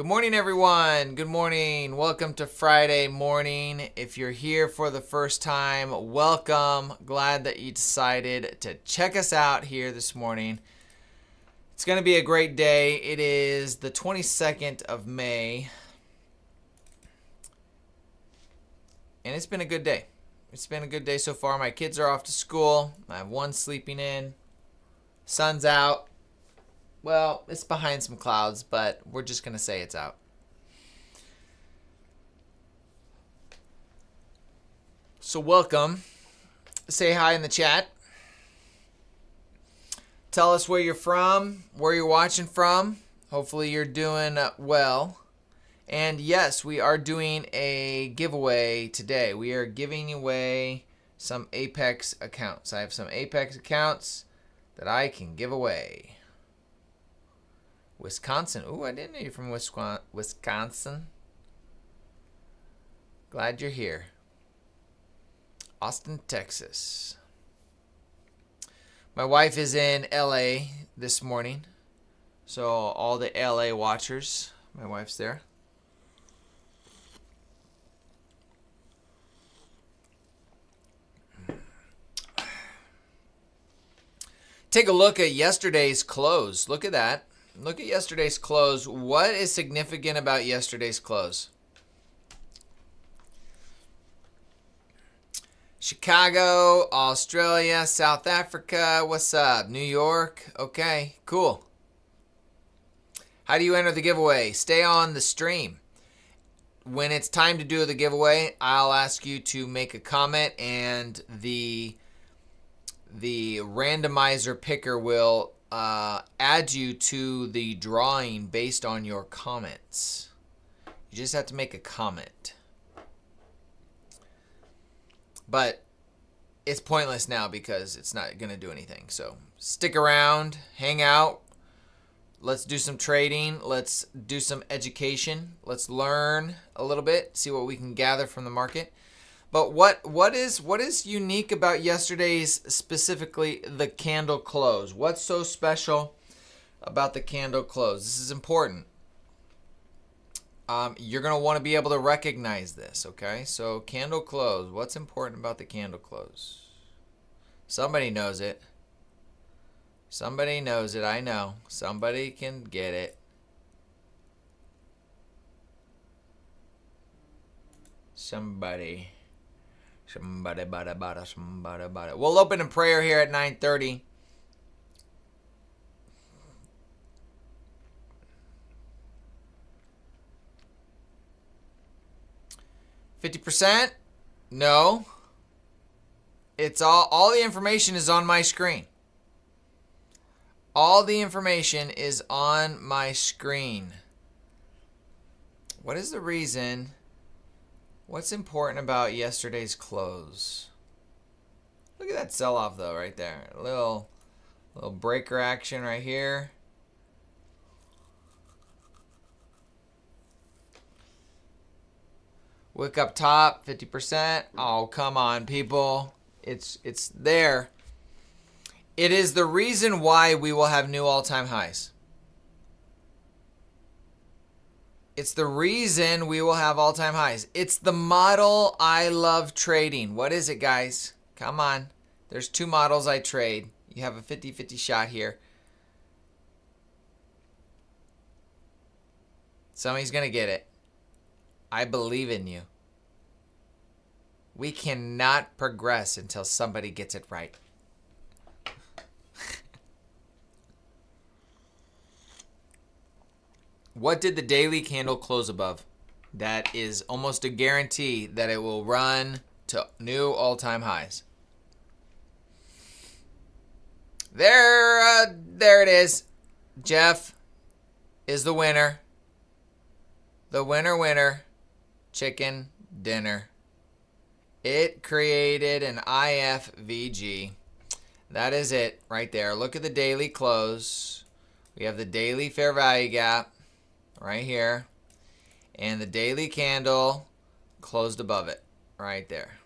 Good morning, everyone. Good morning. Welcome to Friday morning. If you're here for the first time, welcome. Glad that you decided to check us out here this morning. It's going to be a great day. It is the 22nd of May, and it's been a good day. It's been a good day so far. My kids are off to school. I have one sleeping in. Sun's out. Well, it's behind some clouds, but we're just going to say it's out. So welcome. Say hi in the chat. Tell us where you're from, where you're watching from. Hopefully you're doing well. And yes, we are doing a giveaway today. We are giving away some Apex accounts. I have some Apex accounts that I can give away. Wisconsin. Ooh, I didn't know you're from Wisconsin. Glad you're here. Austin, Texas. My wife is in LA this morning. So all the LA watchers, my wife's there. Take a look at yesterday's close. Look at that. Look at yesterday's close. What is significant about yesterday's close? Chicago, Australia, South Africa. What's up? New York. Okay, cool. How do you enter the giveaway? Stay on the stream. When it's time to do the giveaway, I'll ask you to make a comment, and the randomizer picker will add you to the drawing based on your comments. You just have to make a comment. But it's pointless now because it's not going to do anything. So stick around, hang out. Let's do some trading. Let's do some education. Let's learn a little bit, see what we can gather from the market. But what is unique about yesterday's, specifically the candle close? What's so special about the candle close? This is important. You're going to want to be able to recognize this, okay? So candle close. What's important about the candle close? Somebody knows it. Somebody knows it. I know. Somebody can get it. Somebody. We'll open in prayer here at 9:30. %? No. It's all the information is on my screen. All the information is on my screen. What is the reason? What's important about yesterday's close? Look at that sell-off though, right there. A little breaker action right here. Wick up top, 50%. Oh, come on, people. It's there. It is the reason why we will have new all-time highs. It's the reason we will have all-time highs. It's the model I love trading. What is it, guys? Come on. There's two models I trade. You have a 50-50 shot here. Somebody's going to get it. I believe in you. We cannot progress until somebody gets it right. What did the daily candle close above? That is almost a guarantee that it will run to new all-time highs. There it is. Jeff is the winner. The winner, chicken dinner. It created an IFVG. That is it right there. Look at the daily close. We have the daily fair value gap right here. And the daily candle closed above it right there.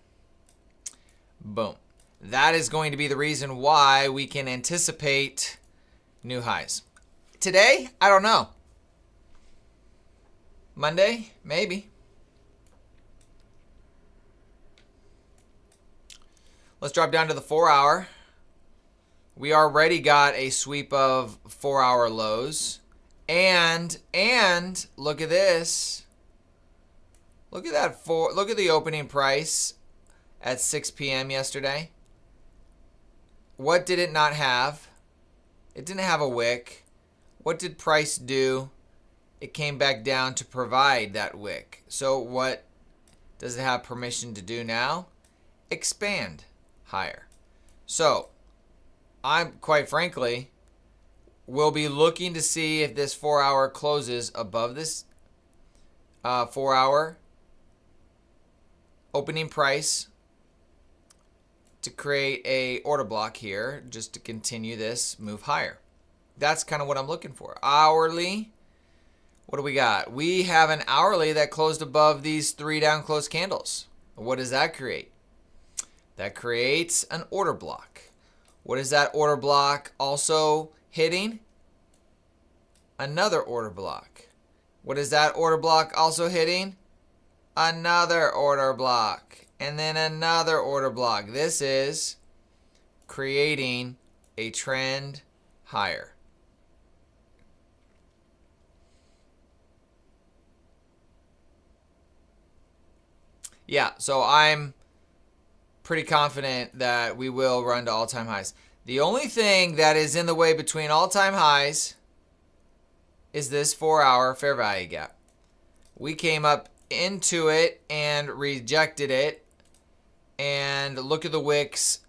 Boom. That is going to be the reason why we can anticipate new highs. Today, I don't know. Monday? Maybe. Let's drop down to the 4-hour. We already got a sweep of 4-hour lows. And look at this. Look at that. Look at the opening price at 6 p.m. yesterday. What did it not have? It didn't have a wick. What did price do? It came back down to provide that wick. So what does it have permission to do now? Expand higher. So I'm quite frankly will be looking to see if this 4-hour closes above this 4-hour opening price to create a order block here just to continue this move higher. That's kind of what I'm looking for. Hourly, what do we got? We have an hourly that closed above these 3 down close candles. What does that create? That creates an order block. What is that order block also hitting? Another order block. What is that order block also hitting? Another order block. And then another order block. This is creating a trend higher. Yeah, so I'm pretty confident that we will run to all-time highs. The only thing that is in the way between all-time highs is this 4-hour fair value gap. We came up into it and rejected it. And look at the wicks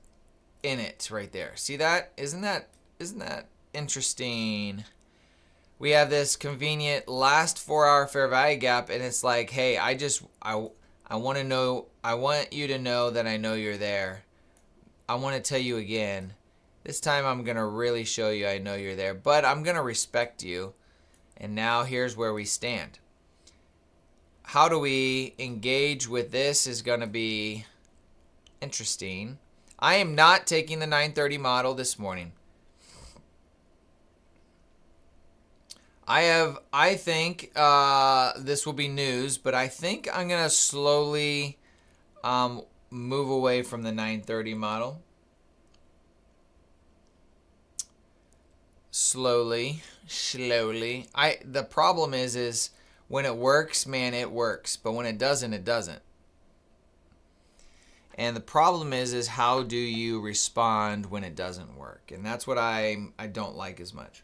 in it right there. See that? Isn't that interesting? We have this convenient last 4-hour fair value gap, and it's like, hey, I want you to know that I know you're there. I want to tell you again. This time I'm going to really show you I know you're there, but I'm going to respect you. And now here's where we stand. How do we engage with this is going to be interesting. I am not taking the 930 model this morning. I think this will be news, but I think I'm going to slowly move away from the 930 model. Slowly. The problem is when it works, man, it works. But when it doesn't, it doesn't. And the problem is how do you respond when it doesn't work? And that's what I don't like as much.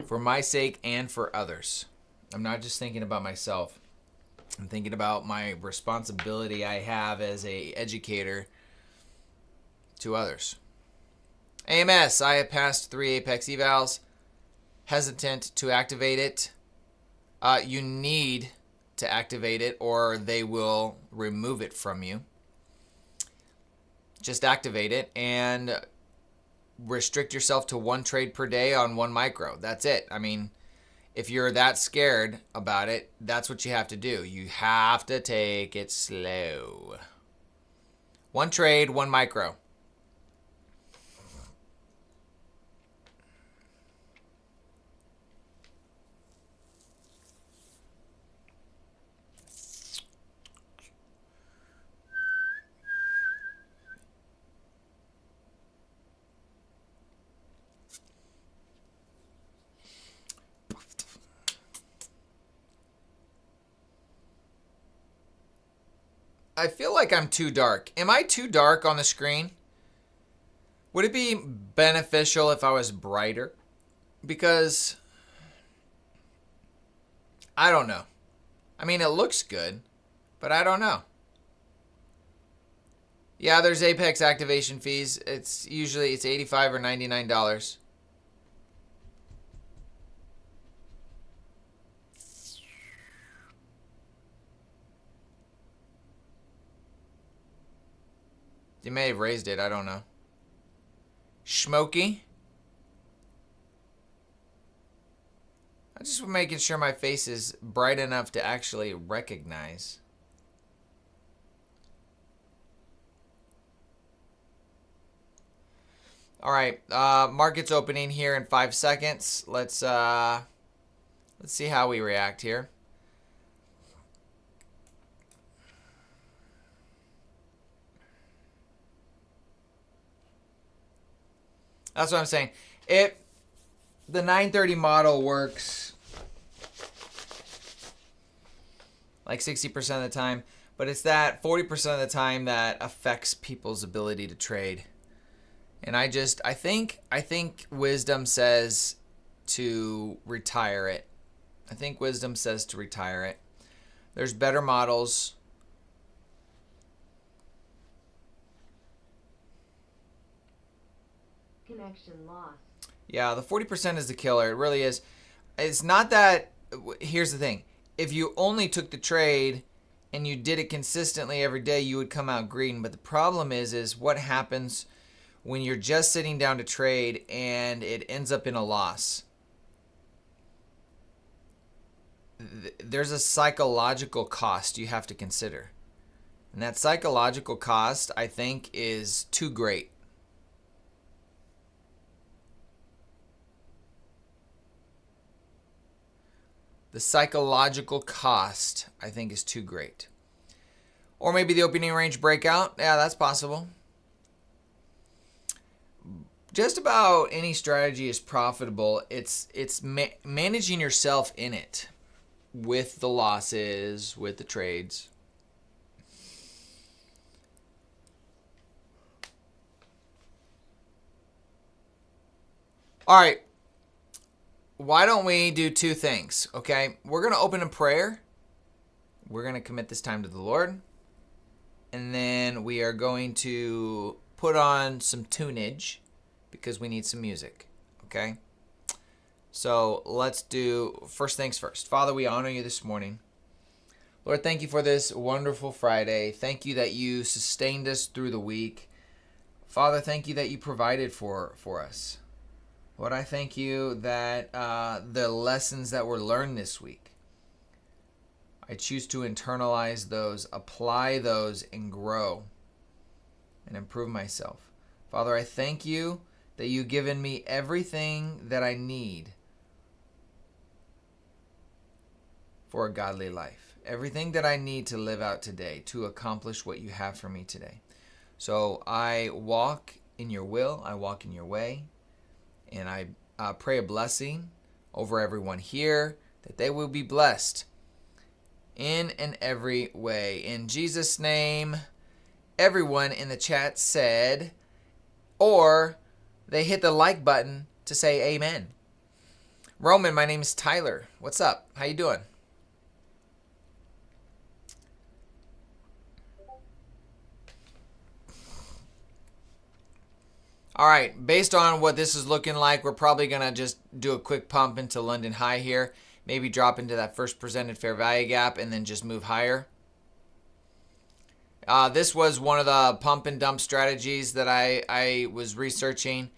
For my sake and for others. I'm not just thinking about myself. I'm thinking about my responsibility I have as an educator to others. AMS, I have passed 3 Apex evals. Hesitant to activate it. You need to activate it or they will remove it from you. Just activate it and restrict yourself to 1 trade per day on 1 micro. That's it. I mean, if you're that scared about it, that's what you have to do. You have to take it slow. 1 trade, 1 micro. I feel like I'm too dark. Am I too dark on the screen? Would it be beneficial if I was brighter? Because I don't know. I mean, it looks good, but I don't know. Yeah, there's Apex activation fees. It's usually $85 or $99. They may have raised it. I don't know. Smoky. I'm just making sure my face is bright enough to actually recognize. All right. Market's opening here in 5 seconds. Let's Let's see how we react here. That's what I'm saying. The 930 model works like 60% of the time, but it's that 40% of the time that affects people's ability to trade. And I think wisdom says to retire it. I think wisdom says to retire it. There's better models. Connection lost. Yeah, the 40% is the killer. It really is. It's not that. Here's the thing. If you only took the trade and you did it consistently every day, you would come out green. But the problem is what happens when you're just sitting down to trade and it ends up in a loss. There's a psychological cost you have to consider. And that psychological cost, I think, is too great. The psychological cost, I think, is too great. Or maybe the opening range breakout. Yeah, that's possible. Just about any strategy is profitable. It's managing yourself in it with the losses, with the trades. All right. Why don't we do two things, okay? We're going to open in prayer. We're going to commit this time to the Lord. And then we are going to put on some tunage because we need some music, okay? So let's do first things first. Father, we honor you this morning. Lord, thank you for this wonderful Friday. Thank you that you sustained us through the week. Father, thank you that you provided for us. Lord, I thank you that the lessons that were learned this week, I choose to internalize those, apply those, and grow and improve myself. Father, I thank you that you've given me everything that I need for a godly life. Everything that I need to live out today, to accomplish what you have for me today. So I walk in your will, I walk in your way. And I pray a blessing over everyone here, that they will be blessed in and every way. In Jesus' name, everyone in the chat said, or they hit the like button to say amen. Roman, my name is Tyler. What's up? How you doing? All right, based on what this is looking like, we're probably going to just do a quick pump into London High here. Maybe drop into that first presented fair value gap and then just move higher. This was one of the pump and dump strategies that I was researching.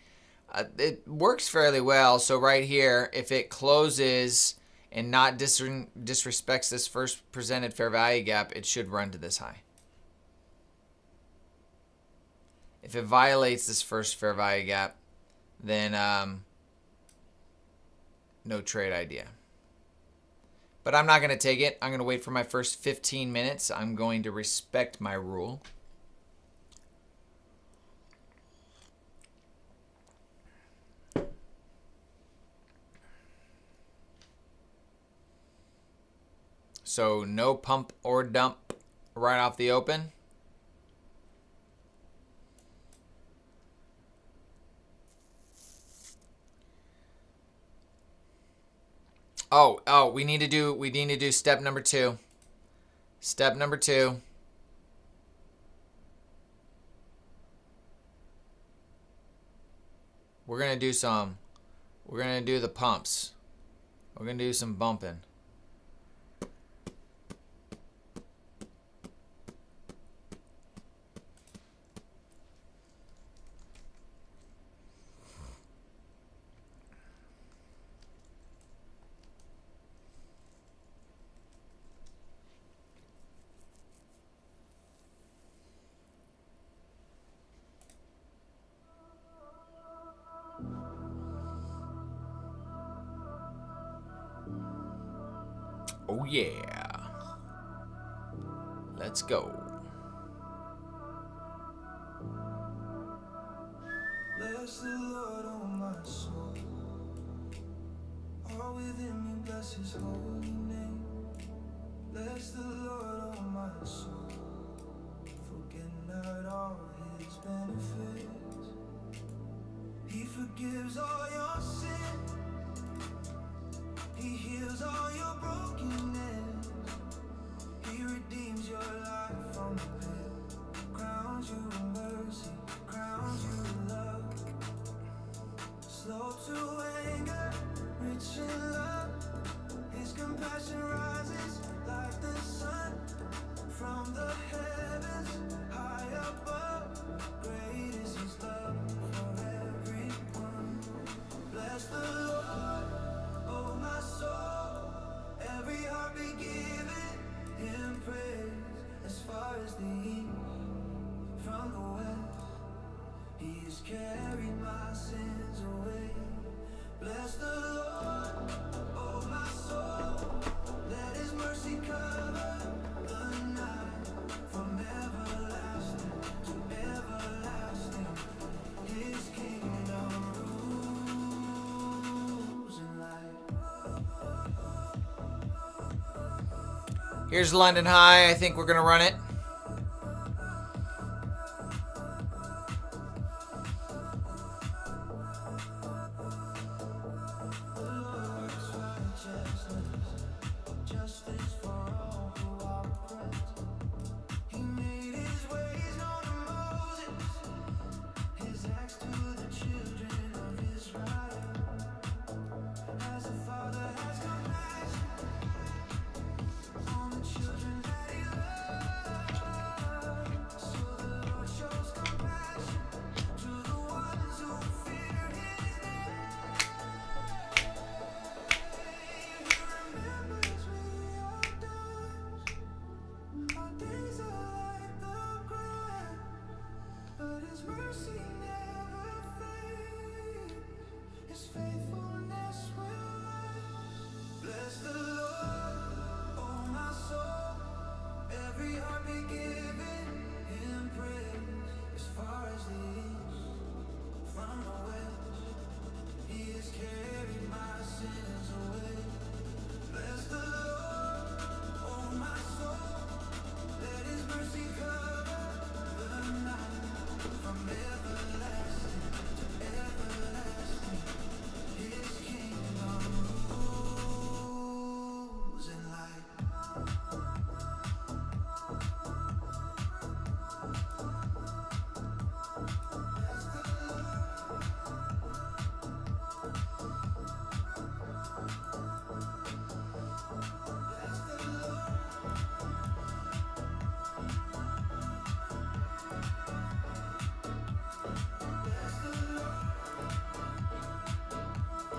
It works fairly well. So right here, if it closes and not disrespects this first presented fair value gap, it should run to this high. If it violates this first fair value gap, then no trade idea. But I'm not going to take it. I'm going to wait for my first 15 minutes. I'm going to respect my rule. So no pump or dump right off the open. Oh, we need to do step number 2. Step number 2. We're going to do the pumps. We're going to do some bumping. Oh yeah. Let's go. Bless the Lord, oh my soul. All within me, bless his holy name. Bless the Lord, oh my soul. Forget not all his benefits. He forgives all your sin. He heals all your brokenness. He redeems your life from the pit. Crowns you with mercy, crowns you with love. Slow to anger, rich in love. His compassion rises like the sun. From the heavens, high above. Great is his love for everyone. Bless the Lord, oh my soul. Every heart be given him praise. As far as the east from the west, he has carried my sins away. Bless the Lord, oh my soul. Let his mercy cover the night. From everlasting to everlasting, his kingdom rules in light. Here's London High. I think we're going to run it.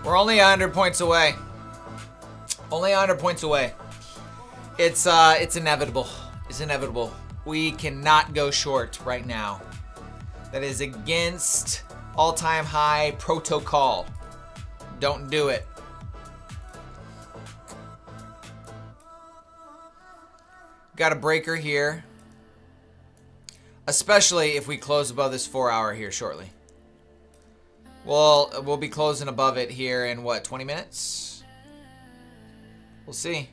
We're only 100 points away. Only 100 points away. It's inevitable. It's inevitable. We cannot go short right now. That is against all-time high protocol. Don't do it. Got a breaker here. Especially if we close above this 4-hour here shortly. Well, we'll be closing above it here in what, 20 minutes? We'll see.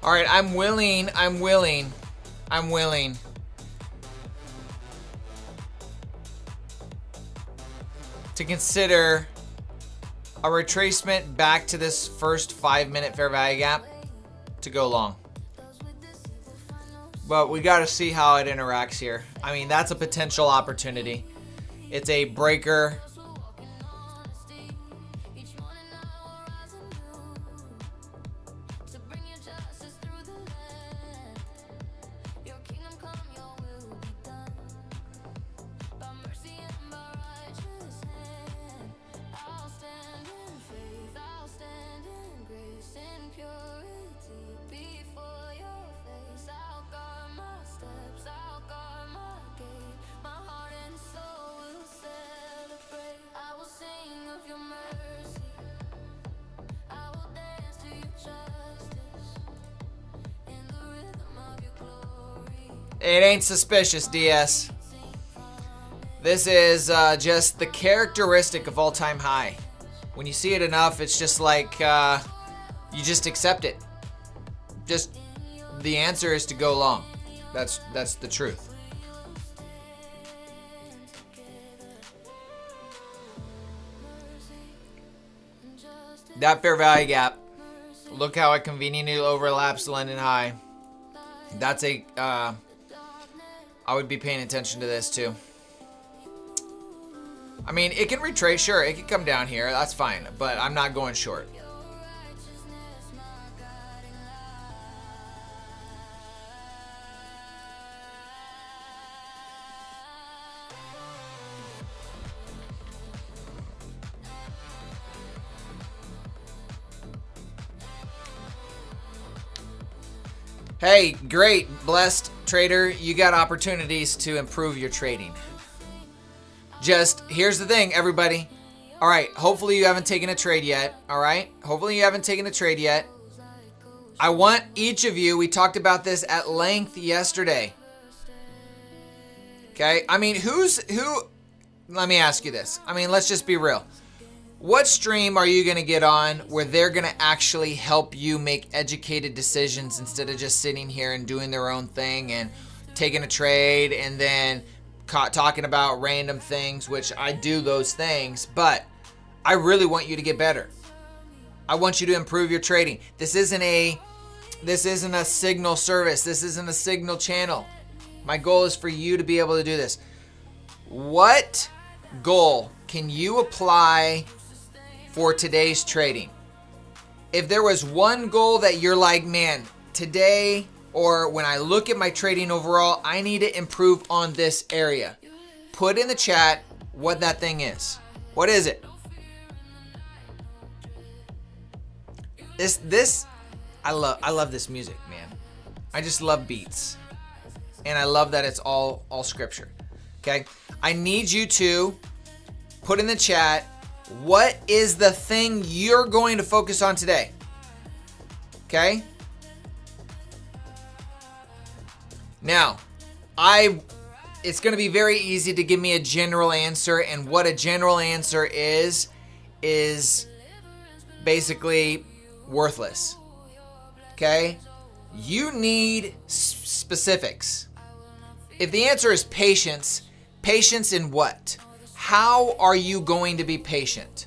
All right, I'm willing to consider a retracement back to this first 5-minute fair value gap to go long. But we got to see how it interacts here. I mean, that's a potential opportunity. It's a breaker. It ain't suspicious, DS. This is just the characteristic of all-time high. When you see it enough, it's just like you just accept it. Just the answer is to go long. That's the truth. That fair value gap. Look how it conveniently overlaps the London high. That's a I would be paying attention to this too. I mean, it can retrace, sure, it can come down here, that's fine, but I'm not going short. Hey, great, blessed trader, you got opportunities to improve your trading. Just, here's the thing, everybody. All right, hopefully you haven't taken a trade yet, all right? Hopefully you haven't taken a trade yet. I want each of you, we talked about this at length yesterday. Okay, I mean, let me ask you this. I mean, let's just be real. What stream are you going to get on where they're going to actually help you make educated decisions instead of just sitting here and doing their own thing and taking a trade and then talking about random things, which I do those things, but I really want you to get better. I want you to improve your trading. This isn't a signal service. This isn't a signal channel. My goal is for you to be able to do this. What goal can you apply for today's trading? If there was one goal that you're like, man, today or when I look at my trading overall, I need to improve on this area. Put in the chat what that thing is. What is it? I love this music, man. I just love beats. And I love that it's all scripture. Okay? I need you to put in the chat, what is the thing you're going to focus on today? Okay? Now, it's going to be very easy to give me a general answer, and what a general answer is basically worthless. Okay? You need specifics. If the answer is patience in what? How are you going to be patient?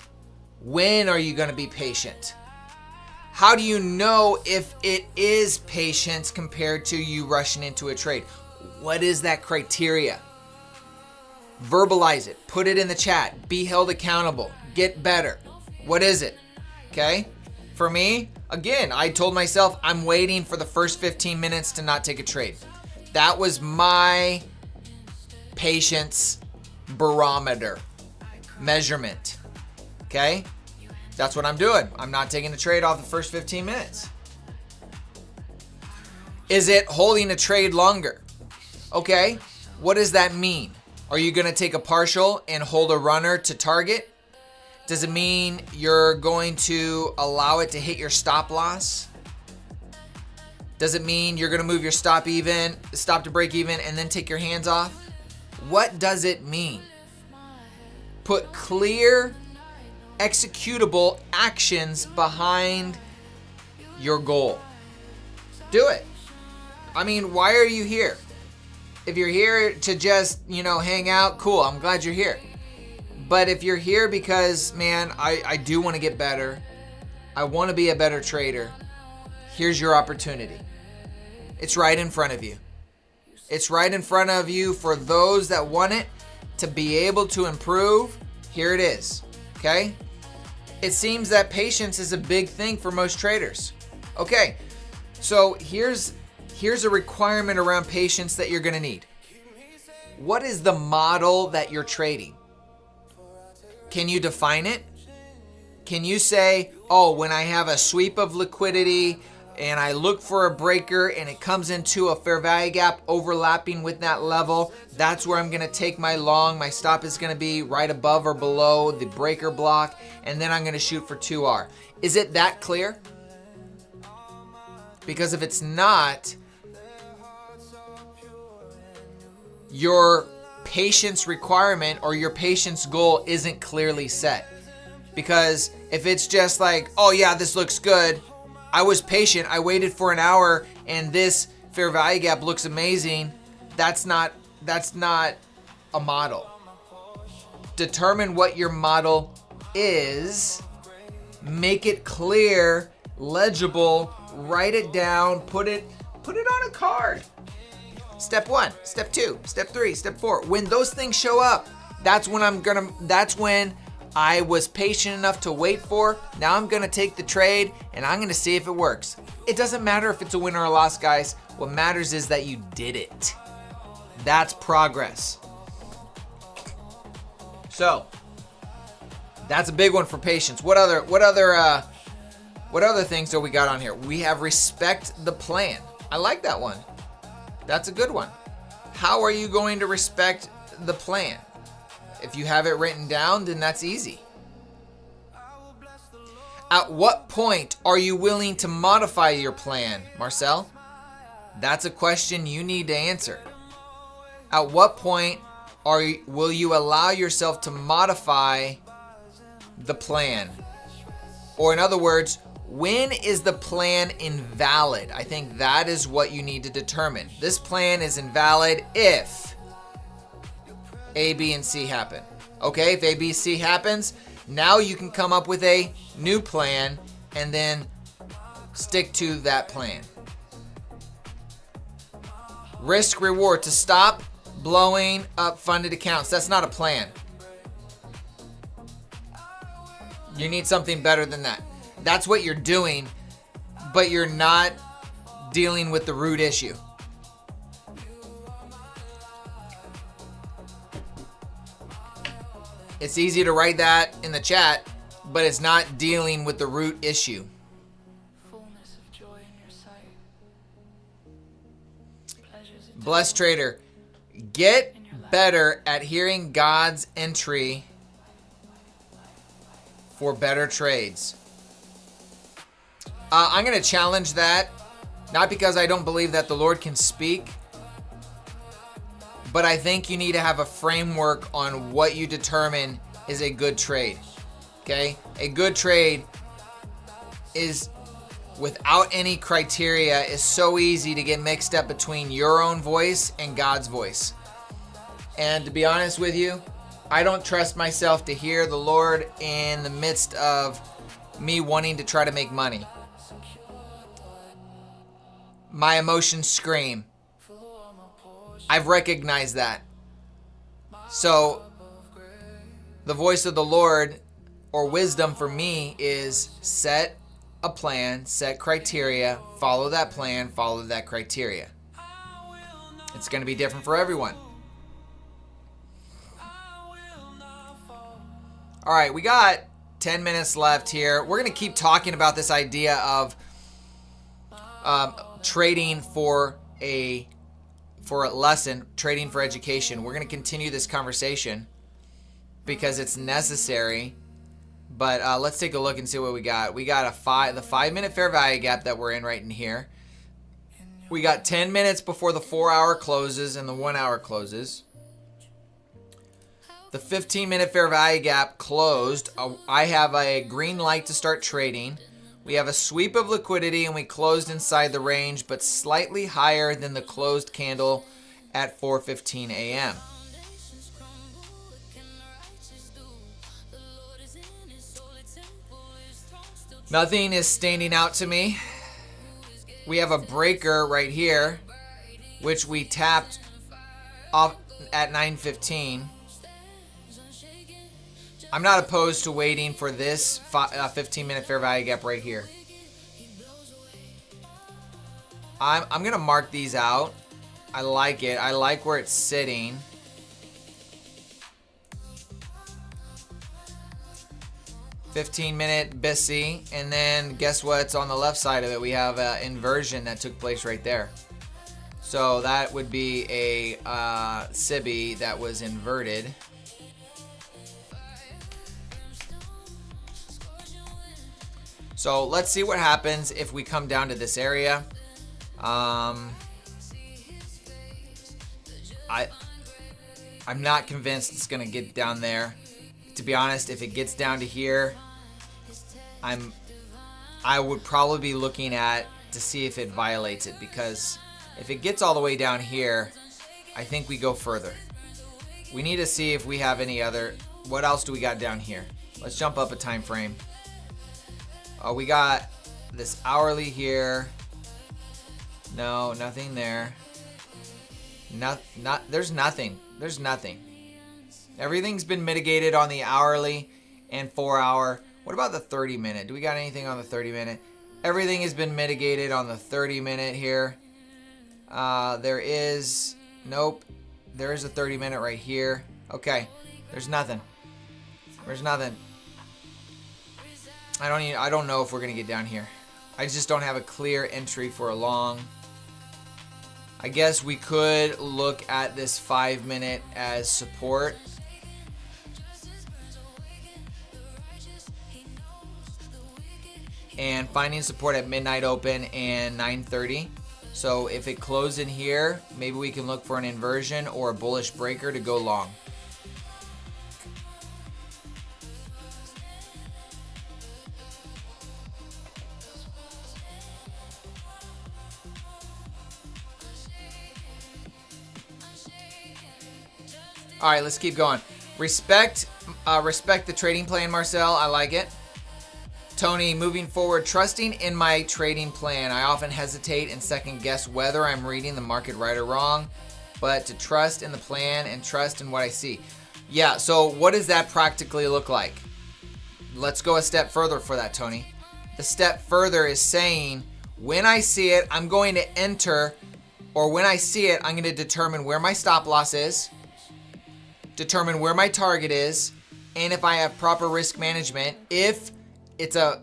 When are you going to be patient? How do you know if it is patience compared to you rushing into a trade? What is that criteria? Verbalize it. Put it in the chat. Be held accountable. Get better. What is it? Okay? For me, again, I told myself I'm waiting for the first 15 minutes to not take a trade. That was my patience barometer measurement. Okay? That's what I'm doing. I'm not taking a trade off the first 15 minutes. Is it holding a trade longer? Okay. What does that mean? Are you going to take a partial and hold a runner to target? Does it mean you're going to allow it to hit your stop loss? Does it mean you're going to move your stop to break even, and then take your hands off? What does it mean? Put clear, executable actions behind your goal. Do it. I mean, why are you here? If you're here to just, hang out, cool. I'm glad you're here. But if you're here because, man, I do want to get better. I want to be a better trader. Here's your opportunity. It's right in front of you. It's right in front of you for those that want it to be able to improve. Here it is. Okay? It seems that patience is a big thing for most traders. Okay. So here's a requirement around patience that you're going to need. What is the model that you're trading? Can you define it? Can you say, oh, when I have a sweep of liquidity and I look for a breaker and it comes into a fair value gap overlapping with that level, that's where I'm going to take my long. My stop is going to be right above or below the breaker block, and then I'm going to shoot for 2R. Is it that clear? Because if it's not, your patience requirement or your patience goal isn't clearly set. Because if it's just like, oh yeah, this looks good, I was patient, I waited for an hour, and this fair value gap looks amazing, that's not a model. Determine what your model is, make it clear, legible, write it down, put it on a card. Step 1, step 2, step 3, step 4. When those things show up, that's when I was patient enough to wait for. Now I'm going to take the trade and I'm going to see if it works. It doesn't matter if it's a win or a loss, guys. What matters is that you did it. That's progress. So, that's a big one for patience. What other things do we got on here? We have respect the plan. I like that one. That's a good one. How are you going to respect the plan? If you have it written down, then that's easy. At what point are you willing to modify your plan, Marcel? That's a question you need to answer. At what point will you allow yourself to modify the plan? Or in other words, when is the plan invalid? I think that is what you need to determine. This plan is invalid if A, B, and C happen. Okay, if A, B, C happens, now you can come up with a new plan and then stick to that plan. Risk reward, to stop blowing up funded accounts. That's not a plan. You need something better than that. That's what you're doing, but you're not dealing with the root issue. It's easy to write that in the chat, but it's not dealing with the root issue. Fullness of joy in your sight. Blessed trader, get better at hearing God's entry for better trades. I'm going to challenge that, not because I don't believe that the Lord can speak, but I think you need to have a framework on what you determine is a good trade. Okay? A good trade is, without any criteria, is so easy to get mixed up between your own voice and God's voice. And to be honest with you, I don't trust myself to hear the Lord in the midst of me wanting to try to make money. My emotions scream. I've recognized that. So, the voice of the Lord, or wisdom for me, is set a plan, set criteria, follow that plan, follow that criteria. It's going to be different for everyone. All right, we got 10 minutes left here. We're going to keep talking about this idea of trading for a lesson, trading for education. We're going to continue this conversation because it's necessary. But let's take a look and see what we got. We got the 5-minute fair value gap that we're in right in here. We got 10 minutes before the 4-hour closes and the 1-hour closes. The 15-minute fair value gap closed. I have a green light to start trading. We have a sweep of liquidity and we closed inside the range, but slightly higher than the closed candle at 4:15 a.m. Nothing is standing out to me. We have a breaker right here, which we tapped off at 9:15. I'm not opposed to waiting for this 15-minute fair value gap right here. I'm going to mark these out. I like it. I like where it's sitting. "15-minute BISI, and then guess what's on the left side of it? We have an inversion that took place right there. So that would be a SIBI that was inverted. So let's see what happens if we come down to this area. I'm not convinced it's going to get down there. To be honest, if it gets down to here, I would probably be looking at to see if it violates it, because if it gets all the way down here, I think we go further. We need to see if we have any other. What else do we got down here? Let's jump up a time frame. We got this hourly here. No, nothing there. There's nothing. There's nothing. Everything's been mitigated on the hourly and 4 hour. What about the 30-minute? Do we got anything on the 30-minute? Everything has been mitigated on the 30-minute here. There is, nope. There is a 30-minute right here. Okay, there's nothing. There's nothing. I don't know if we're gonna get down here. I just don't have a clear entry for a long. I guess we could look at this 5-minute as support. And finding support at midnight open and 9:30. So if it closed in here, maybe we can look for an inversion or a bullish breaker to go long. All right, let's keep going. Respect the trading plan, Marcel. I like it. Tony, moving forward, trusting in my trading plan. I often hesitate and second guess whether I'm reading the market right or wrong, but to trust in the plan and trust in what I see. Yeah, so what does that practically look like? Let's go a step further for that, Tony. The step further is saying, when I see it, I'm going to enter, or when I see it, I'm going to determine where my stop loss is, determine where my target is, and if I have proper risk management, if the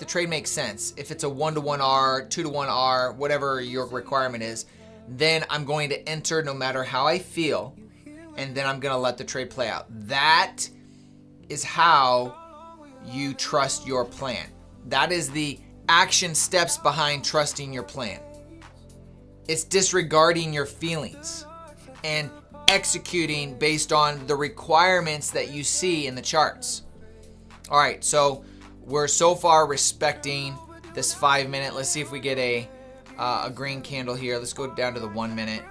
trade makes sense, if it's a 1-to-1 R, 2-to-1 R, whatever your requirement is, then I'm going to enter no matter how I feel, and then I'm going to let the trade play out. That is how you trust your plan. That is the action steps behind trusting your plan. It's disregarding your feelings and executing based on the requirements that you see in the charts. All right, so we're so far respecting this 5-minute. Let's see if we get a green candle here. Let's go down to the 1-minute.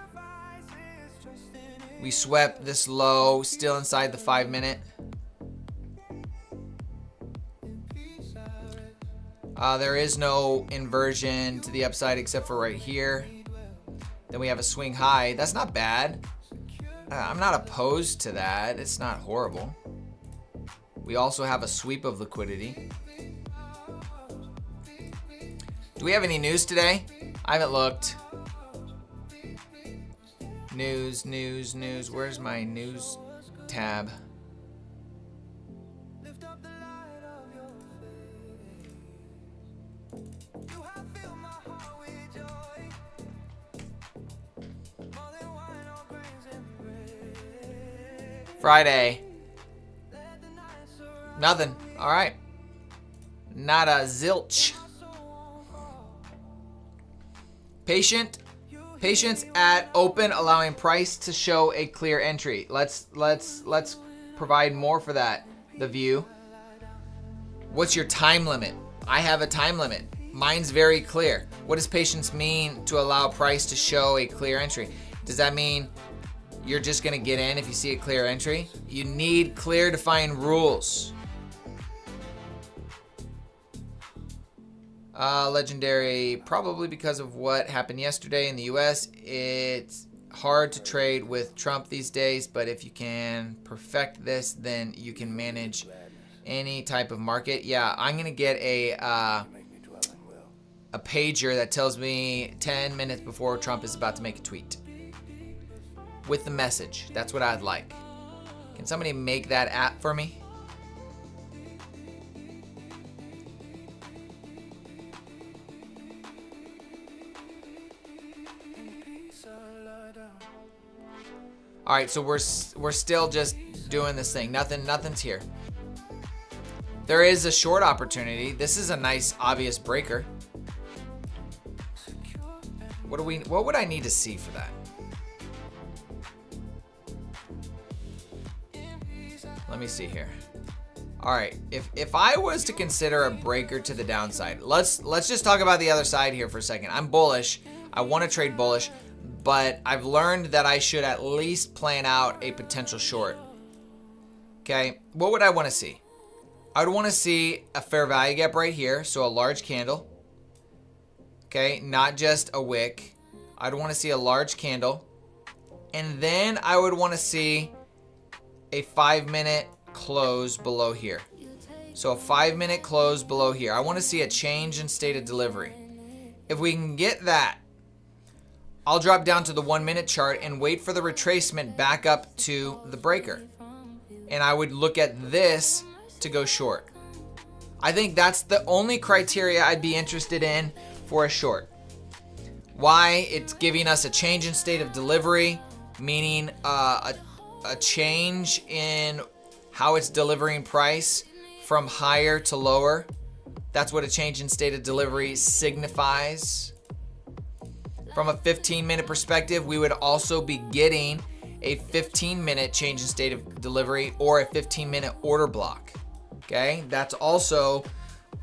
We swept this low, still inside the 5-minute. There is no inversion to the upside except for right here. Then we have a swing high. That's not bad. I'm not opposed to that. It's not horrible. We also have a sweep of liquidity. Do we have any news today? I haven't looked. News. Where's my news tab? Friday. Nothing. All right. Not a zilch. Patience at open, allowing price to show a clear entry. Let's provide more for that. The view. What's your time limit? I have a time limit. Mine's very clear. What does patience mean to allow price to show a clear entry? Does that mean you're just going to get in if you see a clear entry? You need clear defined rules. Legendary, probably because of what happened yesterday in the US. It's hard to trade with Trump these days, but if you can perfect this, then you can manage any type of market. Yeah, I'm going to get a pager that tells me 10 minutes before Trump is about to make a tweet with the message. That's what I'd like. Can somebody make that app for me? All right, so we're still just doing this thing. Nothing's here. There is a short opportunity. This is a nice obvious breaker. What would I need to see for that? Let me see here. All right, if I was to consider a breaker to the downside, let's just talk about the other side here for a second. I'm bullish. I want to trade bullish, but I've learned that I should at least plan out a potential short. Okay, what would I want to see? I would want to see a fair value gap right here, so a large candle. Okay, not just a wick. I'd want to see a large candle. And then I would want to see a 5-minute close below here. So a 5-minute close below here. I want to see a change in state of delivery. If we can get that, I'll drop down to the 1-minute chart and wait for the retracement back up to the breaker. And I would look at this to go short. I think that's the only criteria I'd be interested in for a short. Why? It's giving us a change in state of delivery, meaning a change in how it's delivering price from higher to lower. That's what a change in state of delivery signifies. From a 15-minute perspective, we would also be getting a 15-minute change in state of delivery or a 15-minute order block. Okay, that's also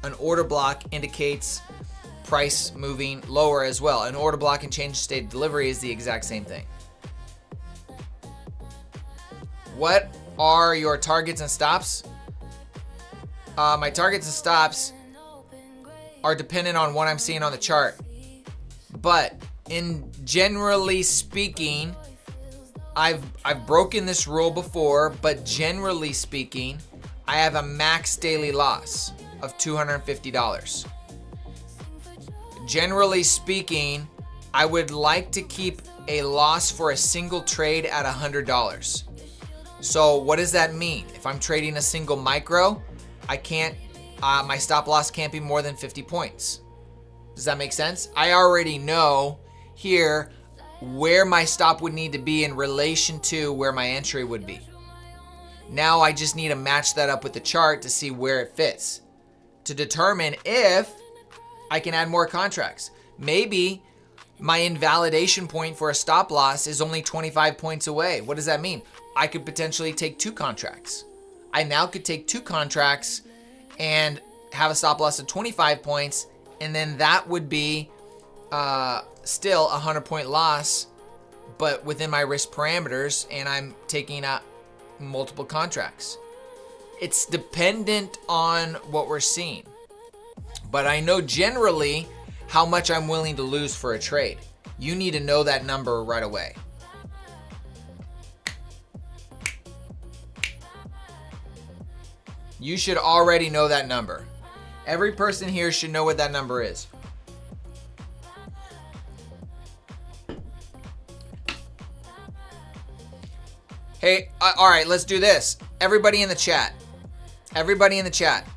an order block indicates price moving lower as well. An order block and change in state of delivery is the exact same thing. What are your targets and stops? My targets and stops are dependent on what I'm seeing on the chart. But in generally speaking, I've broken this rule before, but generally speaking, I have a max daily loss of $250. Generally speaking, I would like to keep a loss for a single trade at $100. So what does that mean? If I'm trading a single micro, I can't, my stop loss can't be more than 50 points. Does that make sense? I already know here where my stop would need to be in relation to where my entry would be. Now I just need to match that up with the chart to see where it fits, to determine if I can add more contracts. Maybe my invalidation point for a stop loss is only 25 points away. What does that mean? I could potentially take 2 contracts. I now could take 2 contracts and have a stop loss of 25 points, and then that would be still a 100-point loss, but within my risk parameters, and I'm taking multiple contracts. It's dependent on what we're seeing, but I know generally how much I'm willing to lose for a trade. You need to know that number right away. You should already know that number. Every person here should know what that number is. Hey, all right, let's do this. Everybody in the chat. Everybody in the chat.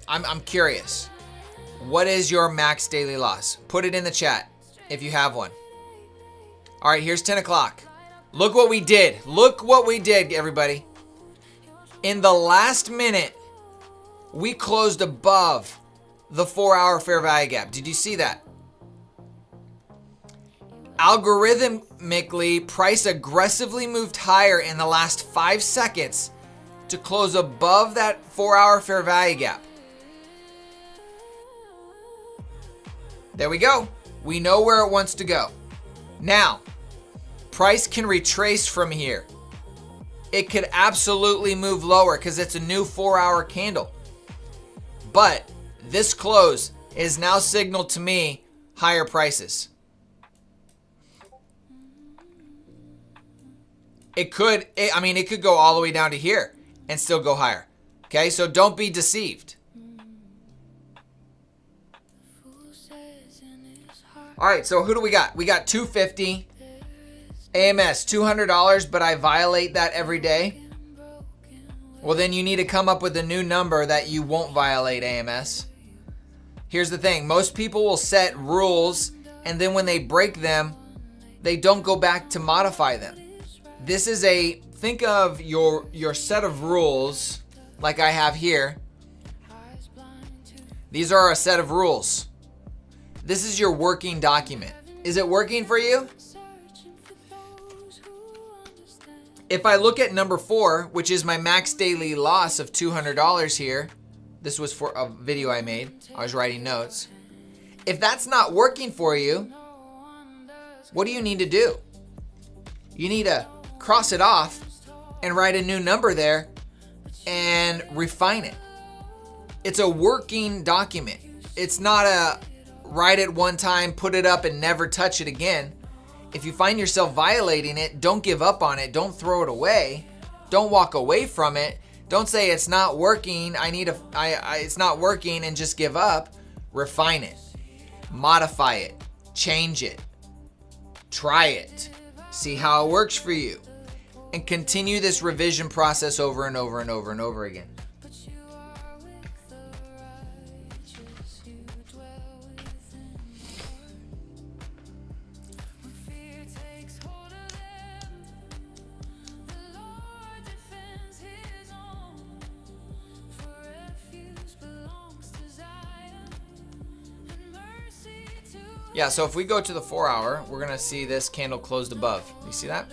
I'm curious. What is your max daily loss? Put it in the chat if you have one. All right, here's 10 o'clock. Look what we did. Look what we did, everybody. In the last minute, we closed above the 4-hour fair value gap. Did you see that? Algorithmically, price aggressively moved higher in the last 5 seconds to close above that 4-hour fair value gap. There we go. We know where it wants to go. Now, price can retrace from here. It could absolutely move lower because it's a new 4-hour candle. But this close is now signaled to me higher prices. It could go all the way down to here and still go higher. Okay, so don't be deceived. All right, so who do we got? We got 250. AMS, $200, but I violate that every day. Well, then you need to come up with a new number that you won't violate, AMS. Here's the thing. Most people will set rules, and then when they break them, they don't go back to modify them. This is think of your set of rules like I have here. These are a set of rules. This is your working document. Is it working for you? If I look at number 4, which is my max daily loss of $200 here, this was for a video I made. I was writing notes. If that's not working for you, what do you need to do? You need to cross it off and write a new number there and refine it. It's a working document. It's not a write it one time, put it up and never touch it again. If you find yourself violating it, don't give up on it. Don't throw it away. Don't walk away from it. Don't say it's not working. It's not working and just give up. Refine it. Modify it. Change it. Try it. See how it works for you. And continue this revision process over and over and over and over again. Yeah, so if we go to the 4-hour, we're going to see this candle closed above. You see that?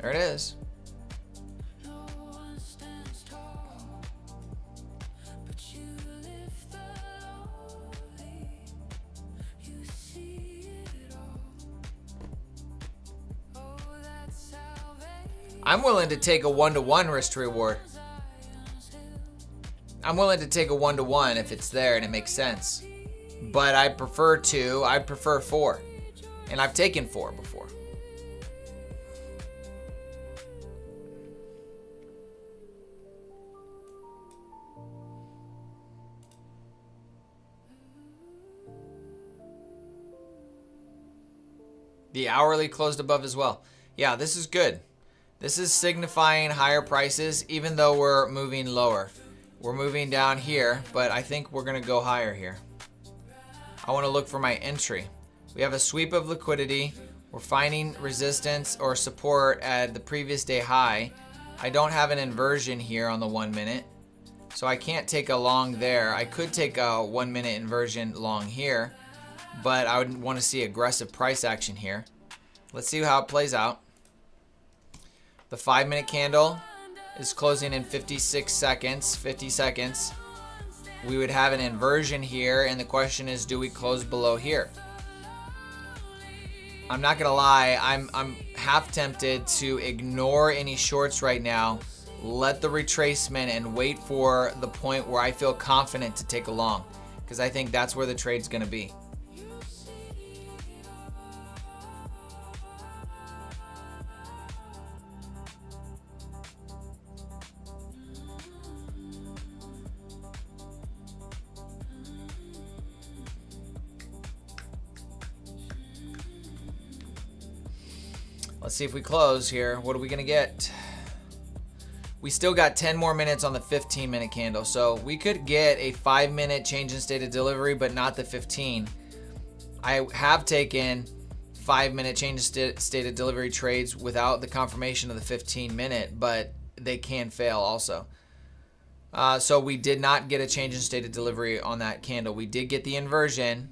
There it is. I'm willing to take a 1-to-1 risk to reward. I'm willing to take a 1-to-1 if it's there and it makes sense. But I prefer 4. And I've taken 4 before. The hourly closed above as well. Yeah, this is good. This is signifying higher prices even though we're moving lower. We're moving down here, but I think we're going to go higher here. I want to look for my entry. We have a sweep of liquidity. We're finding resistance or support at the previous day high. I don't have an inversion here on the 1 minute, so I can't take a long there. I could take a 1 minute inversion long here, but I would want to see aggressive price action here. Let's see how it plays out. The 5 minute candle is closing in 56 seconds, 50 seconds. We would have an inversion here, and the question is, do we close below here? I'm not gonna lie, I'm half tempted to ignore any shorts right now, let the retracement and wait for the point where I feel confident to take a long, because I think that's where the trade's gonna be. Let's see if we close here. What are we going to get? We still got 10 more minutes on the 15-minute candle. So we could get a 5-minute change in state of delivery, but not the 15. I have taken 5-minute change in state of delivery trades without the confirmation of the 15-minute, but they can fail also. So we did not get a change in state of delivery on that candle. We did get the inversion.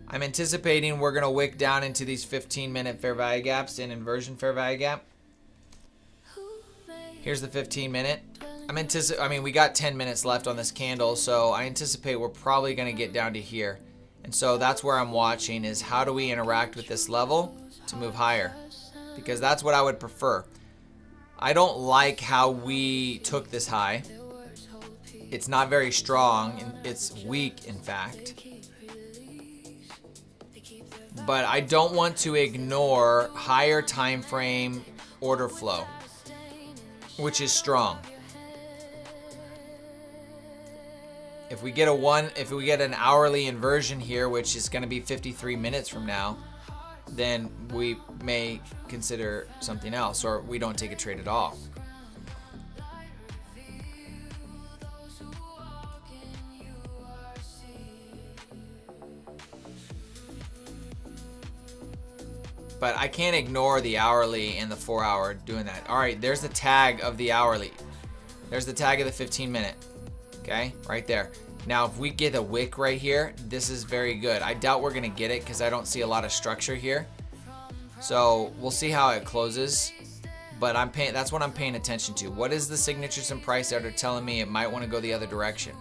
I'm anticipating we're going to wick down into these 15-minute fair value gaps and inversion fair value gap. Here's the 15-minute. I mean, we got 10 minutes left on this candle, so I anticipate we're probably going to get down to here. And so that's where I'm watching, is how do we interact with this level to move higher? Because that's what I would prefer. I don't like how we took this high. It's not very strong, and it's weak, in fact. But I don't want to ignore higher time frame order flow, which is strong. If we get an hourly inversion here, which is going to be 53 minutes from now, then we may consider something else, or we don't take a trade at all. But I can't ignore the hourly and the 4 hour doing that. All right, there's the tag of the hourly. There's the tag of the 15 minute. Okay, right there. Now, if we get a wick right here, this is very good. I doubt we're gonna get it because I don't see a lot of structure here. So we'll see how it closes. But that's what I'm paying attention to. What is the signatures and price that are telling me it might want to go the other direction?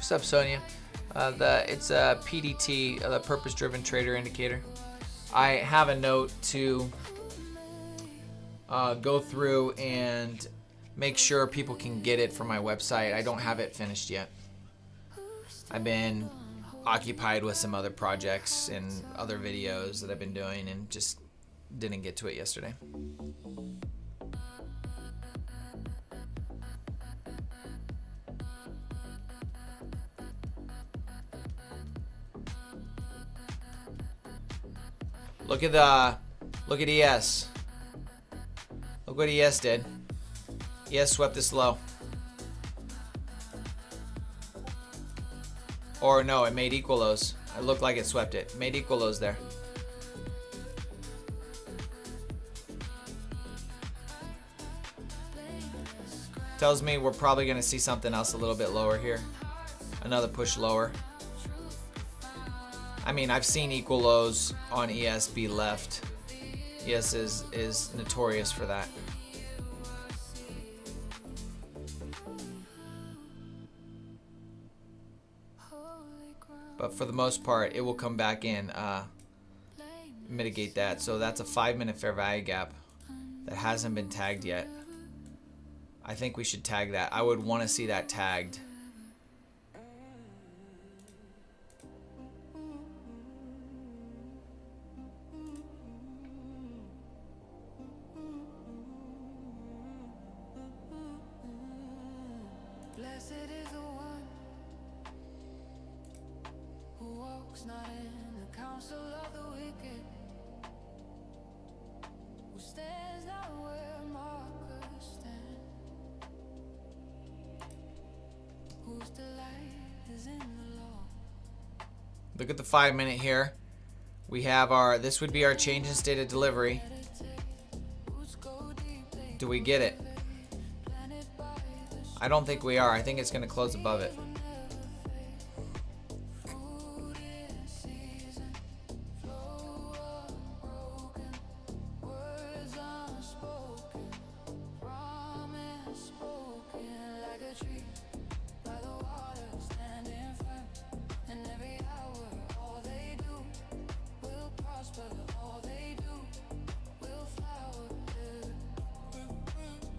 What's up, Sonia? It's a PDT, the purpose-driven trader indicator. I have a note to go through and make sure people can get it from my website. I don't have it finished yet. I've been occupied with some other projects and other videos that I've been doing and just didn't get to it yesterday. Look at ES. Look what ES did. ES swept this low. Or no, it made equal lows. It looked like it swept it. Made equal lows there. Tells me we're probably going to see something else a little bit lower here. Another push lower. I mean, I've seen equal lows on ES be left. ES is notorious for that. But for the most part, it will come back in, mitigate that. So that's a 5-minute fair value gap that hasn't been tagged yet. I think we should tag that. I would want to see that tagged. Blessed is the one who walks not in the counsel of the wicked, who stands not where mockers stand, whose delight is in the law. Look at the 5-minute here. We have our, this would be our change in state of delivery. Do we get it? I don't think we are. I think it's going to close above it.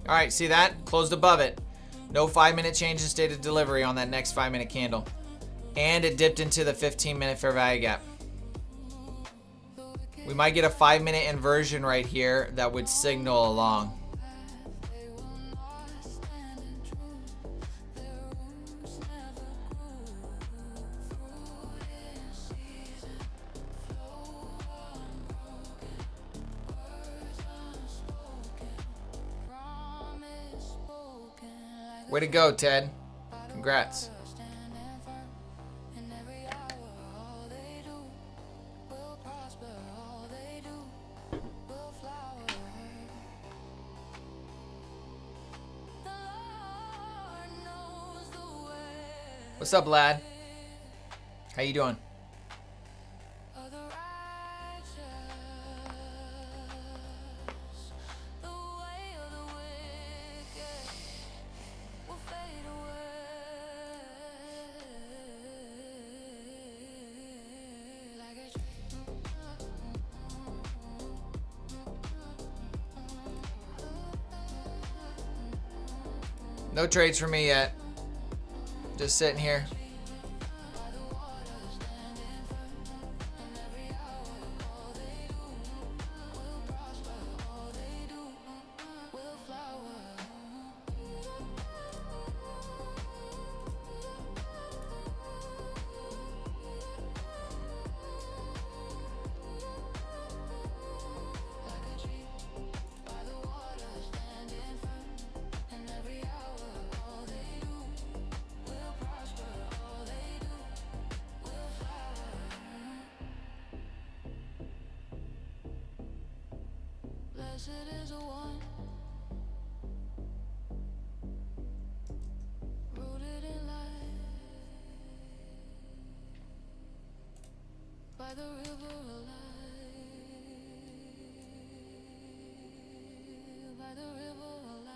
All right, see that? Closed above it. No 5-minute change in state of delivery on that next 5-minute candle. And it dipped into the 15-minute fair value gap. We might get a 5-minute inversion right here that would signal along. Way to go, Ted. Congrats. What's up, lad? How you doing? No trades for me yet. Just sitting here. Blessed is the one rooted in life by the river of life, by the river of life.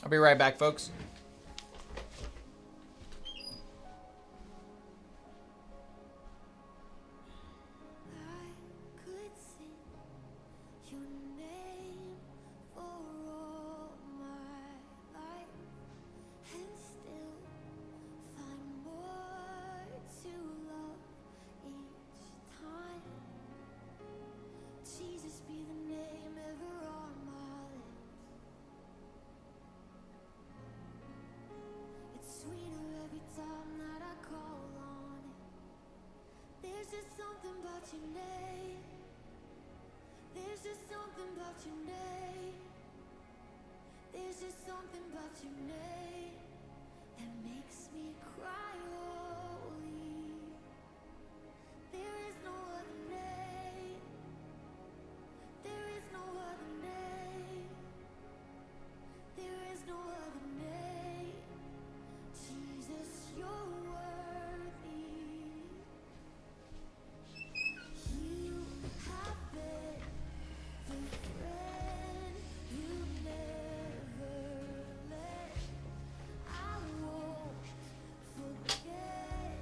I'll be right back, folks. I could sing your name for all my life and still find more to love each time. Jesus be the name ever on my lips. It's sweeter every time that I call on it. There's just something about your name. There's just something about your name. There's just something about your name that makes me cry holy. There is no other name. There is no other name. There is no other name. Jesus, you're worthy. You have been the friend you never let. I won't forget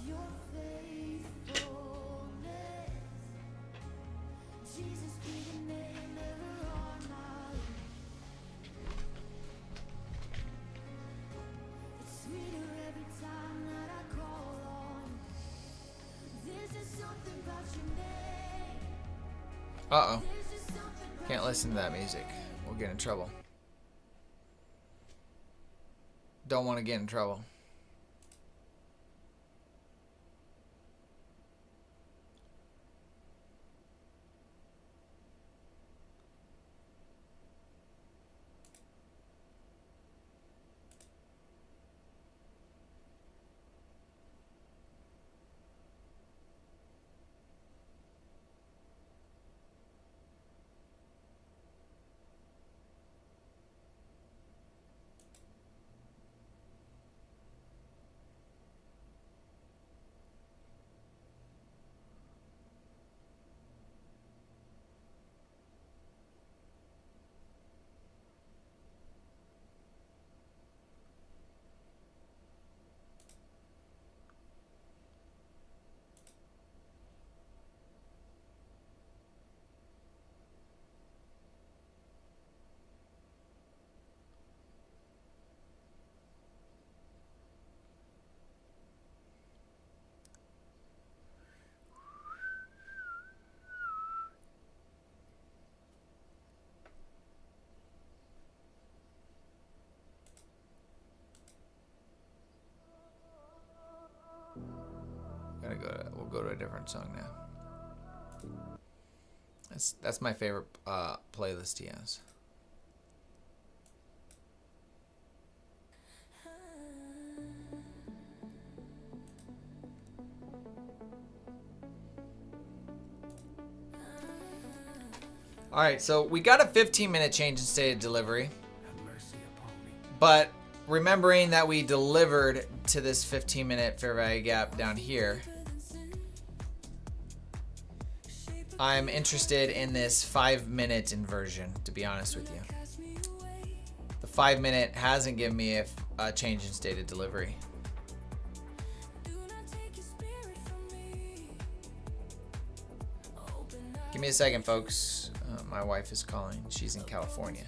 your faithfulness. Jesus be the name ever on my lips. It's sweeter every time that I call on you. There's just something about your name. Uh-oh. There's just something about Can't listen to that music. We'll get in trouble. Don't want to get in trouble. different song now. That's my favorite playlist he has. All right, so we got a 15-minute change in state of delivery. But remembering that we delivered to this 15-minute fair value gap down here, I'm interested in this 5-minute inversion, to be honest with you. The 5-minute hasn't given me a change in state of delivery. Give me a second, folks. My wife is calling. She's in California.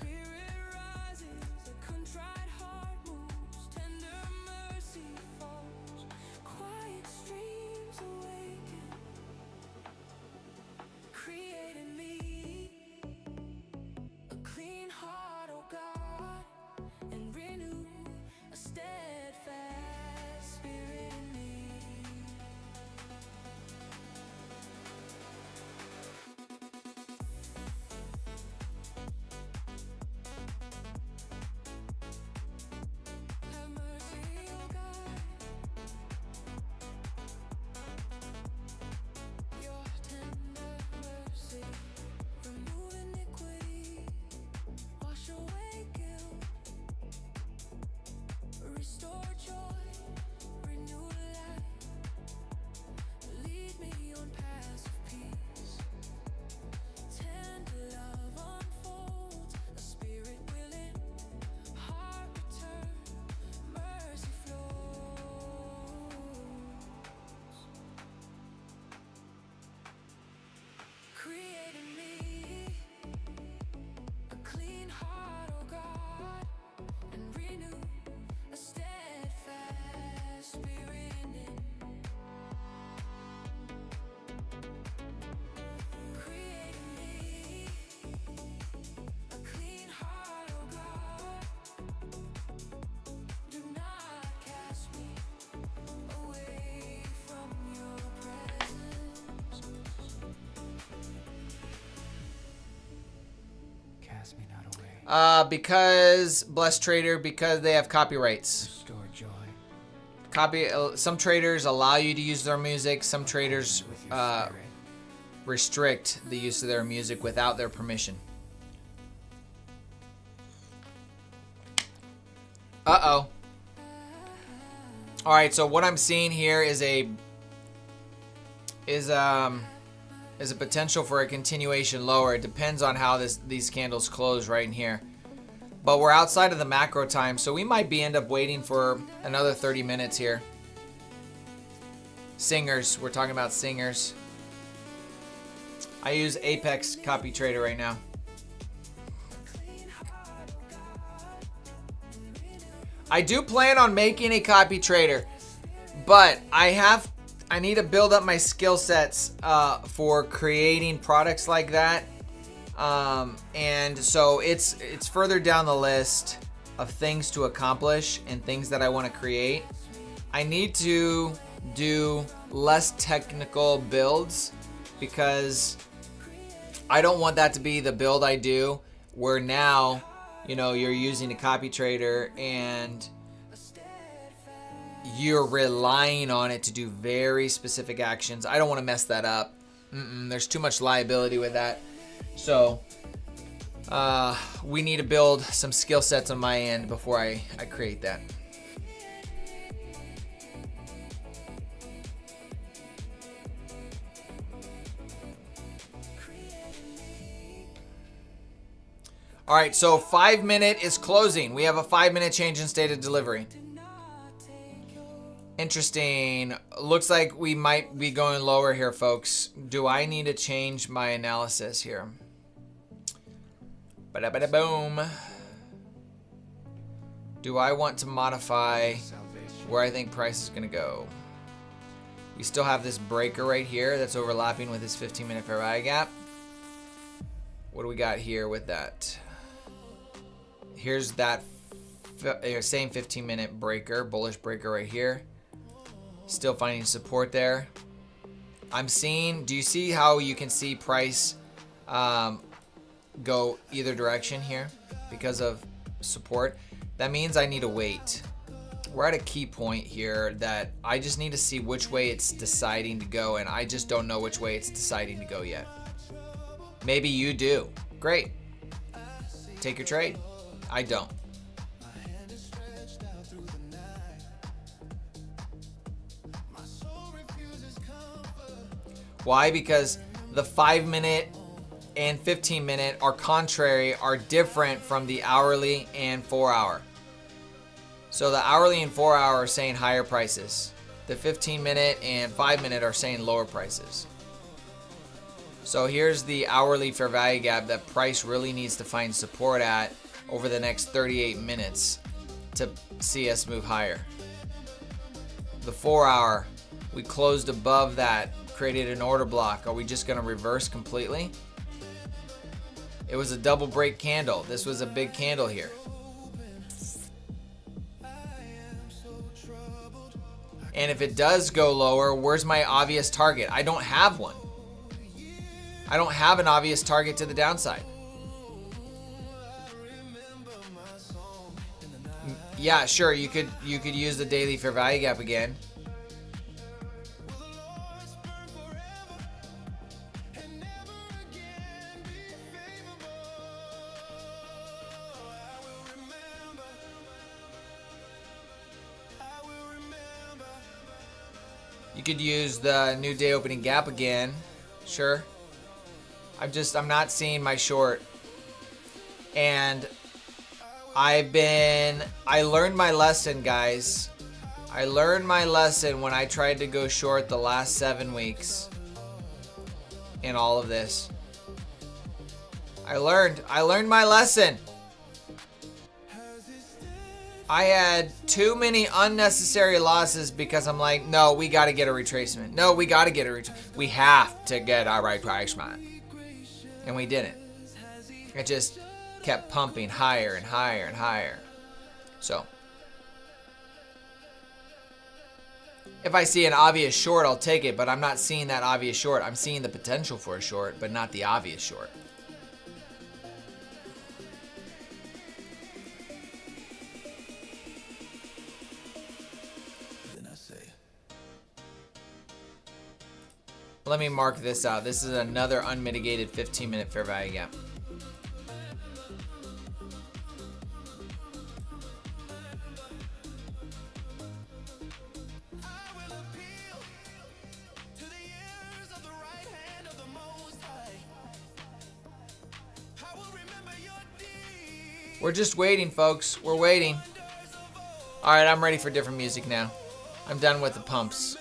Because Blessed Trader, because they have copyrights. Some traders allow you to use their music. Some traders restrict the use of their music without their permission. Uh-oh. All right, so what I'm seeing here is a potential for a continuation lower. It depends on how these candles close right in here. But we're outside of the macro time, so we might end up waiting for another 30 minutes here. Singers, we're talking about singers. I use Apex Copy Trader right now. I do plan on making a copy trader, but I need to build up my skill sets for creating products like that. And so it's further down the list of things to accomplish and things that I want to create. I need to do less technical builds because I don't want that to be the build I do where now, you know, you're using a copy trader and you're relying on it to do very specific actions. I don't want to mess that up. There's too much liability with that. So we need to build some skill sets on my end before I create that. All right, so 5-minute is closing. We have a 5-minute change in state of delivery. Interesting. Looks like we might be going lower here, folks. Do I need to change my analysis here? Ba-da-ba-da-boom. Do I want to modify where I think price is going to go? We still have this breaker right here that's overlapping with this 15-minute fair value gap. What do we got here with that? Here's that same 15-minute breaker, bullish breaker right here. Still finding support there. I'm seeing, do you see how you can see price go either direction here because of support? That means I need to wait. We're at a key point here that I just need to see which way it's deciding to go, and I just don't know which way it's deciding to go yet. Maybe you do. Great. Take your trade. I don't. Why? Because the 5-minute and 15-minute are contrary, are different from the hourly and 4-hour. So the hourly and 4-hour are saying higher prices. The 15-minute and 5-minute are saying lower prices. So here's the hourly fair value gap that price really needs to find support at over the next 38 minutes to see us move higher. The 4-hour, we closed above that, created an order block. Are we just going to reverse completely? It was a double break candle. This was a big candle here. And if it does go lower, where's my obvious target? I don't have one. I don't have an obvious target to the downside. Yeah, sure, you could use the daily fair value gap again. You could use the new day opening gap again. Sure. I'm not seeing my short. And I learned my lesson, guys. I learned my lesson when I tried to go short the last 7 weeks in all of this. I learned my lesson. I had too many unnecessary losses because I'm like, no, we got to get a retracement. No, we got to get a retracement. We have to get our retracement. And we didn't. It just kept pumping higher and higher and higher. So, if I see an obvious short, I'll take it, but I'm not seeing that obvious short. I'm seeing the potential for a short, but not the obvious short. Let me mark this out. This is another unmitigated 15-minute fair value gap. We're just waiting, folks. We're waiting. All right, I'm ready for different music now. I'm done with the pumps.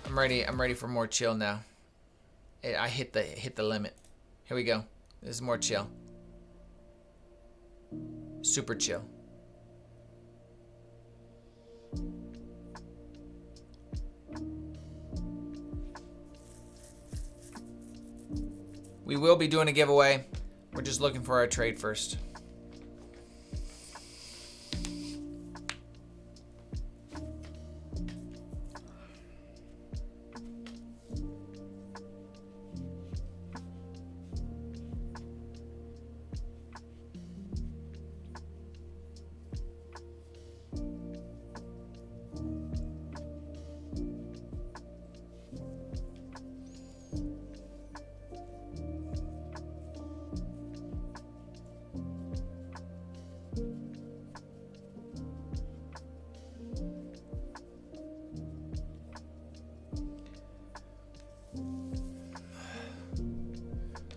I'm ready for more chill now. I hit the limit. Here we go. This is more chill. Super chill. We will be doing a giveaway. We're just looking for our trade first.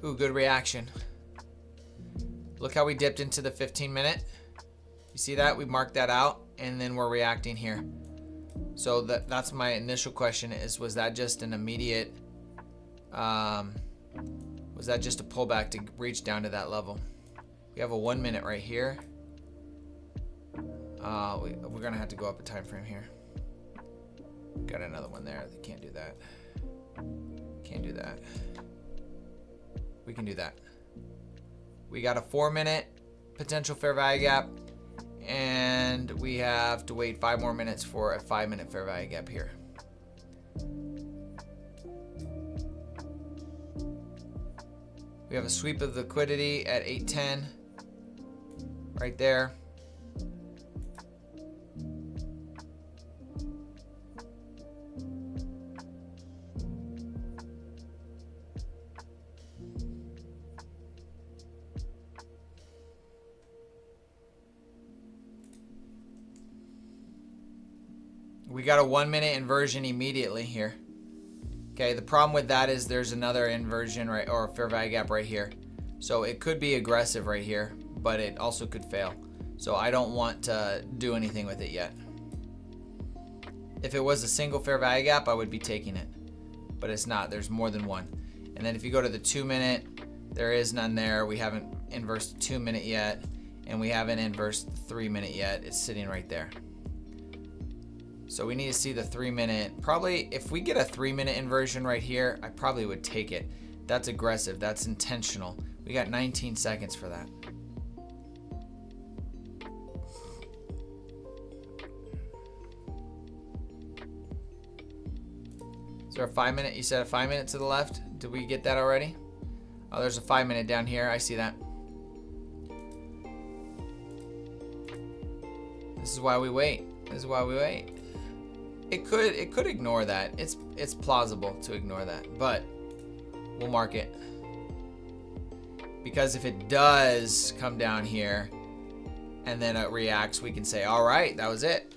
Ooh, good reaction. Look how we dipped into the 15-minute. You see that? We marked that out, and then we're reacting here. So that's my initial question is, was that just an immediate, was that just a pullback to reach down to that level? We have a 1 minute right here. We're going to have to go up a time frame here. Got another one there. Can't do that. Can't do that. We can do that. We got a 4 minute potential fair value gap, and we have to wait 5 more minutes for a 5 minute fair value gap here. We have a sweep of liquidity at 810 right there. We got a 1 minute inversion immediately here. Okay, the problem with that is there's another inversion right, or fair value gap right here. So it could be aggressive right here, but it also could fail. So I don't want to do anything with it yet. If it was a single fair value gap, I would be taking it, but it's not. There's more than one. And then if you go to the 2 minute, there is none there. We haven't inversed the 2 minute yet, and we haven't inversed the 3 minute yet. It's sitting right there. So we need to see the 3 minute. Probably if we get a 3 minute inversion right here, I probably would take it. That's aggressive. That's intentional. We got 19 seconds for that. Is there a 5 minute? You said a 5 minute to the left. Did we get that already? Oh, there's a 5 minute down here. I see that. This is why we wait. This is why we wait. It could ignore that. It's plausible to ignore that, but we'll mark it. Because if it does come down here and then it reacts, we can say, all right, that was it.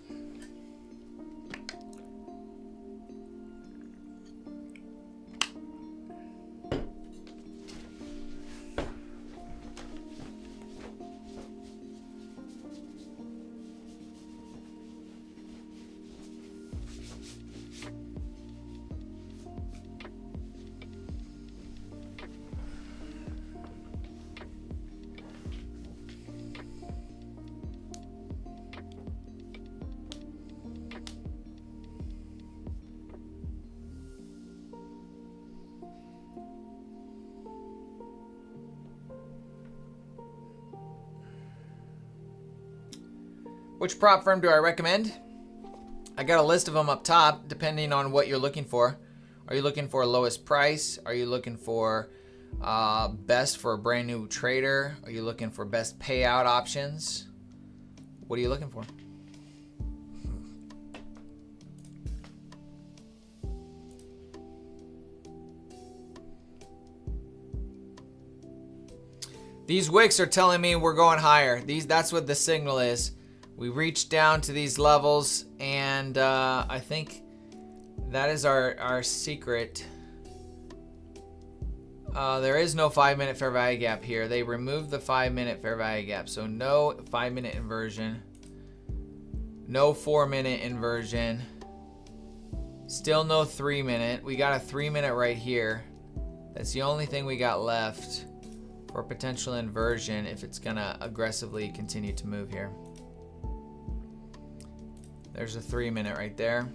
Which prop firm do I recommend? I got a list of them up top, depending on what you're looking for. Are you looking for lowest price? Are you looking for best for a brand new trader? Are you looking for best payout options? What are you looking for? These wicks are telling me we're going higher. That's what the signal is. We reached down to these levels, and I think that is our secret. There is no 5 minute fair value gap here. They removed the 5 minute fair value gap, so no 5 minute inversion, no 4 minute inversion, still no 3 minute. We got a 3 minute right here. That's the only thing we got left for potential inversion if it's gonna aggressively continue to move here. There's a 3 minute right there.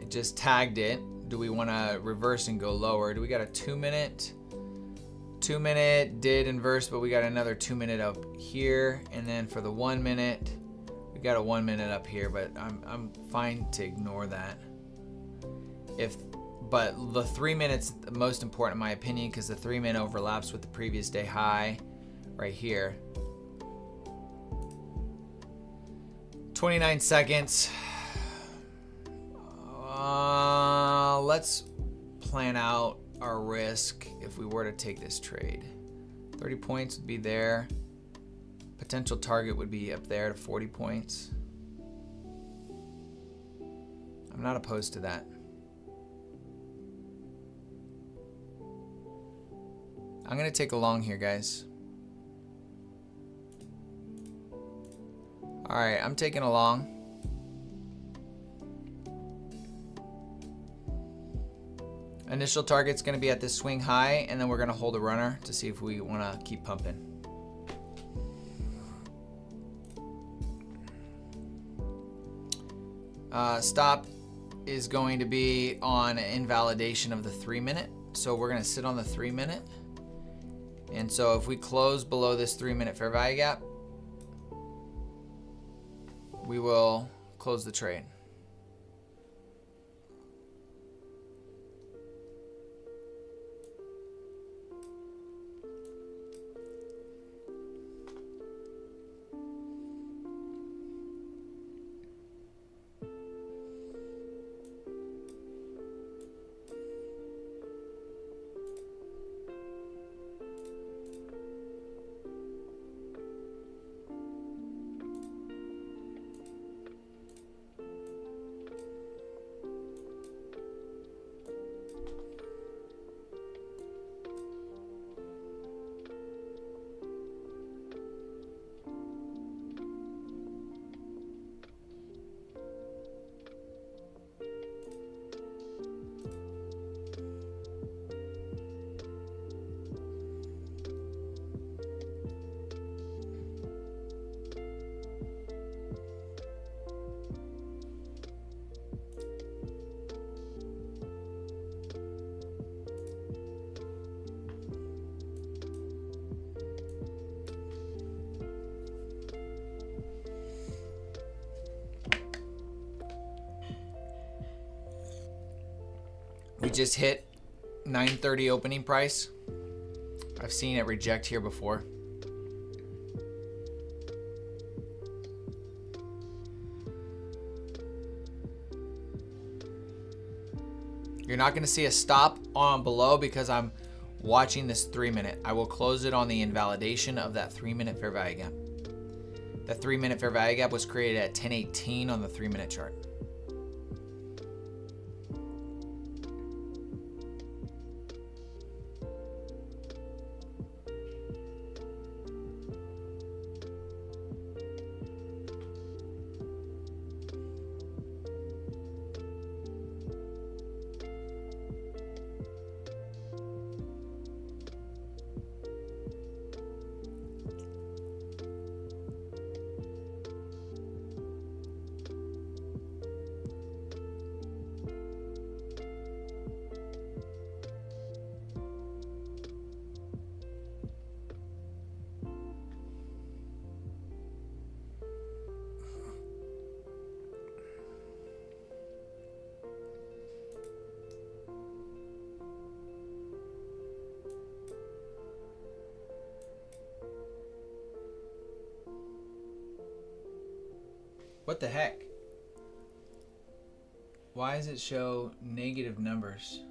It just tagged it. Do we want to reverse and go lower? Do we got a 2 minute? 2 minute did inverse, but we got another 2 minute up here. And then for the 1 minute, we got a 1 minute up here, but I'm fine to ignore that. But the 3 minutes the most important in my opinion, because the 3 minute overlaps with the previous day high right here. 29 seconds. Let's plan out our risk if we were to take this trade. 30 points would be there. Potential target would be up there to 40 points. I'm not opposed to that. I'm going to take a long here, guys. All right, I'm taking a long. Initial target's going to be at this swing high, and then we're going to hold a runner to see if we want to keep pumping. Stop is going to be on invalidation of the 3 minute. So we're going to sit on the 3 minute. And so if we close below this 3 minute fair value gap, we will close the trade. We just hit 930 opening price. I've seen it reject here before. You're not going to see a stop on below because I'm watching this 3-minute. I will close it on the invalidation of that 3-minute fair value gap. The 3-minute fair value gap was created at 10:18 on the 3-minute chart. What the heck? Why does it show negative numbers?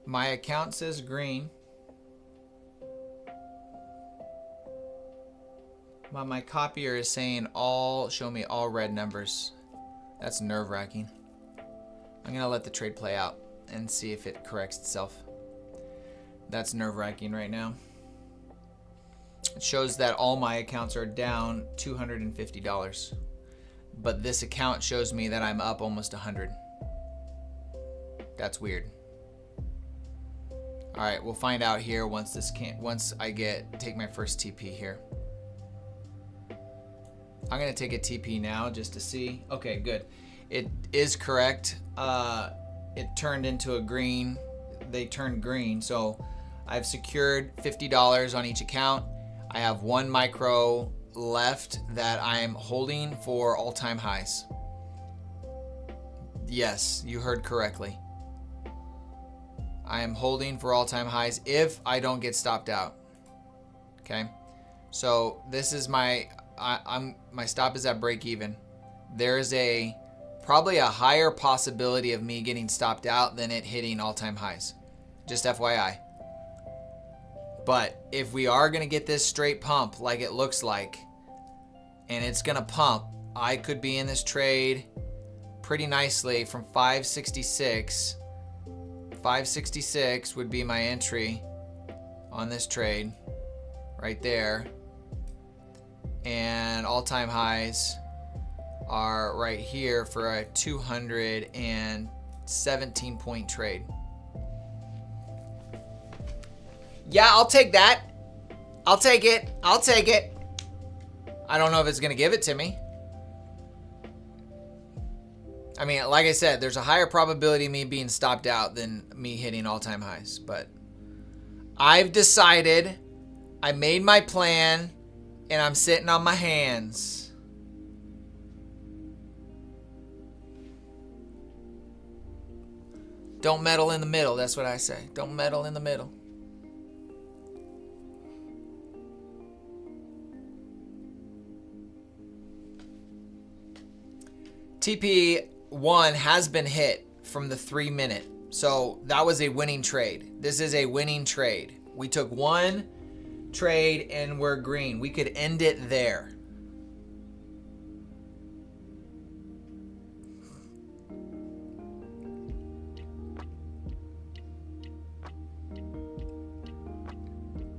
My account says green. But my copier is saying show me all red numbers. That's nerve-wracking. I'm gonna let the trade play out and see if it corrects itself. That's nerve-wracking right now. It shows that all my accounts are down $250. But this account shows me that I'm up almost 100. That's weird. All right, we'll find out here once I take my first TP here. I'm gonna take a TP now just to see. Okay, good. It is correct. It turned into a green. They turned green, so I've secured $50 on each account. I have 1 micro left that I'm holding for all-time highs. Yes, you heard correctly. I am holding for all-time highs if I don't get stopped out. Okay, so this is my stop is at break even. There's probably a higher possibility of me getting stopped out than it hitting all-time highs. Just FYI. But if we are going to get this straight pump like it looks like, and it's going to pump, I could be in this trade pretty nicely from 566. 566 would be my entry on this trade right there. And all-time highs are right here for a 217 point trade. Yeah, I'll take that. I'll take it. I'll take it. I don't know if it's going to give it to me. I mean, like I said, there's a higher probability of me being stopped out than me hitting all-time highs. But I've decided, I made my plan, and I'm sitting on my hands. Don't meddle in the middle. That's what I say. Don't meddle in the middle. TP1 has been hit from the 3-minute. So that was a winning trade. This is a winning trade. We took one trade and we're green. We could end it there.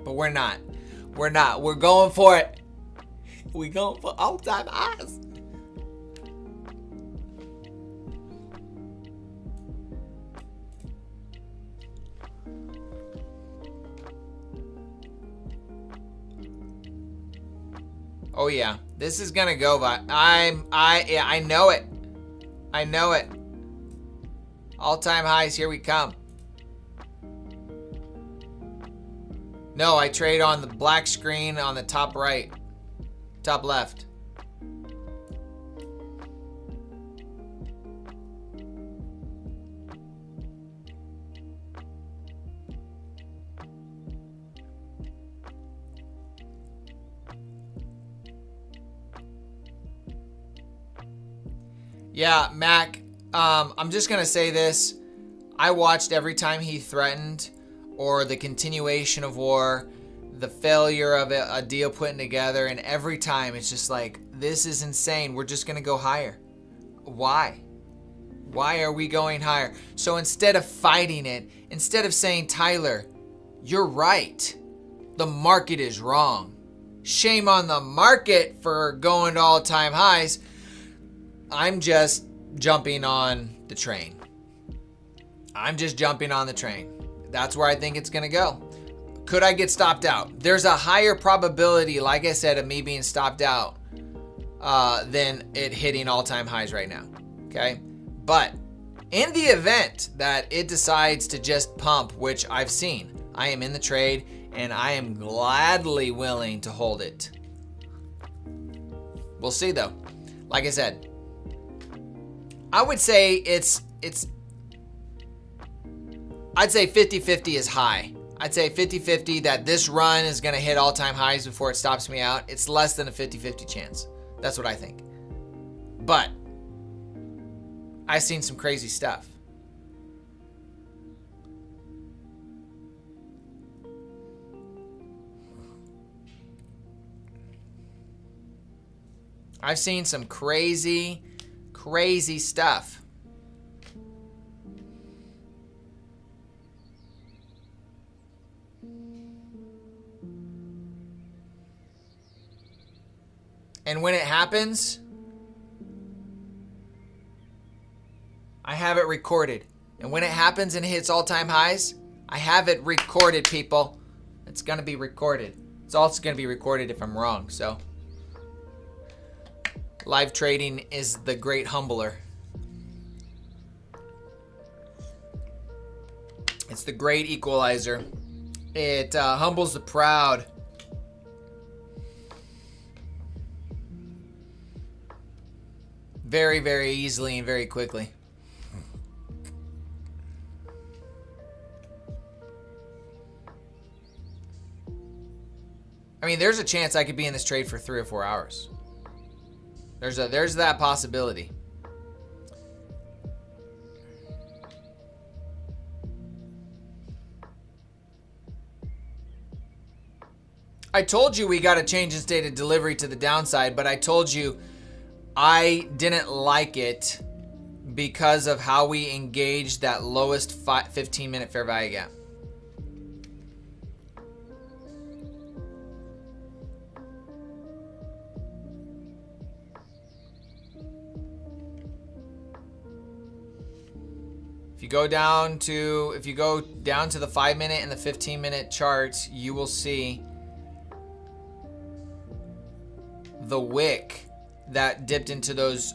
But we're not. We're not. We're going for it. We going for all-time highs. Oh yeah, this is gonna go by. I know it. I know it. All-time highs, here we come. No, I trade on the black screen on the top right. Top left. Yeah, Mac, I'm just going to say this. I watched every time he threatened, or the continuation of war, the failure of a deal putting together, and every time it's just like, this is insane. We're just going to go higher. Why? Why are we going higher? So instead of fighting it, instead of saying, Tyler, you're right. The market is wrong. Shame on the market for going to all-time highs. I'm just jumping on the train. I'm just jumping on the train. That's where I think it's going to go. Could I get stopped out? There's a higher probability, like I said, of me being stopped out than it hitting all-time highs right now. Okay? But in the event that it decides to just pump, which I've seen, I am in the trade and I am gladly willing to hold it. We'll see though. Like I said, I would say I'd say 50-50 is high. I'd say 50-50 that this run is going to hit all-time highs before it stops me out. It's less than a 50-50 chance. That's what I think. But I've seen some crazy stuff. I've seen some crazy stuff. And when it happens, I have it recorded. And when it happens and it hits all-time highs, I have it recorded, people. It's going to be recorded. It's also going to be recorded if I'm wrong. So, live trading is the great humbler. It's the great equalizer. It humbles the proud. Very, very easily and very quickly. I mean, there's a chance I could be in this trade for 3 or 4 hours. There's that possibility. I told you we got a change in state of delivery to the downside, but I told you I didn't like it because of how we engaged that lowest 15-minute fair value gap. If you go down to the 5-minute and the 15-minute charts, you will see the wick that dipped into those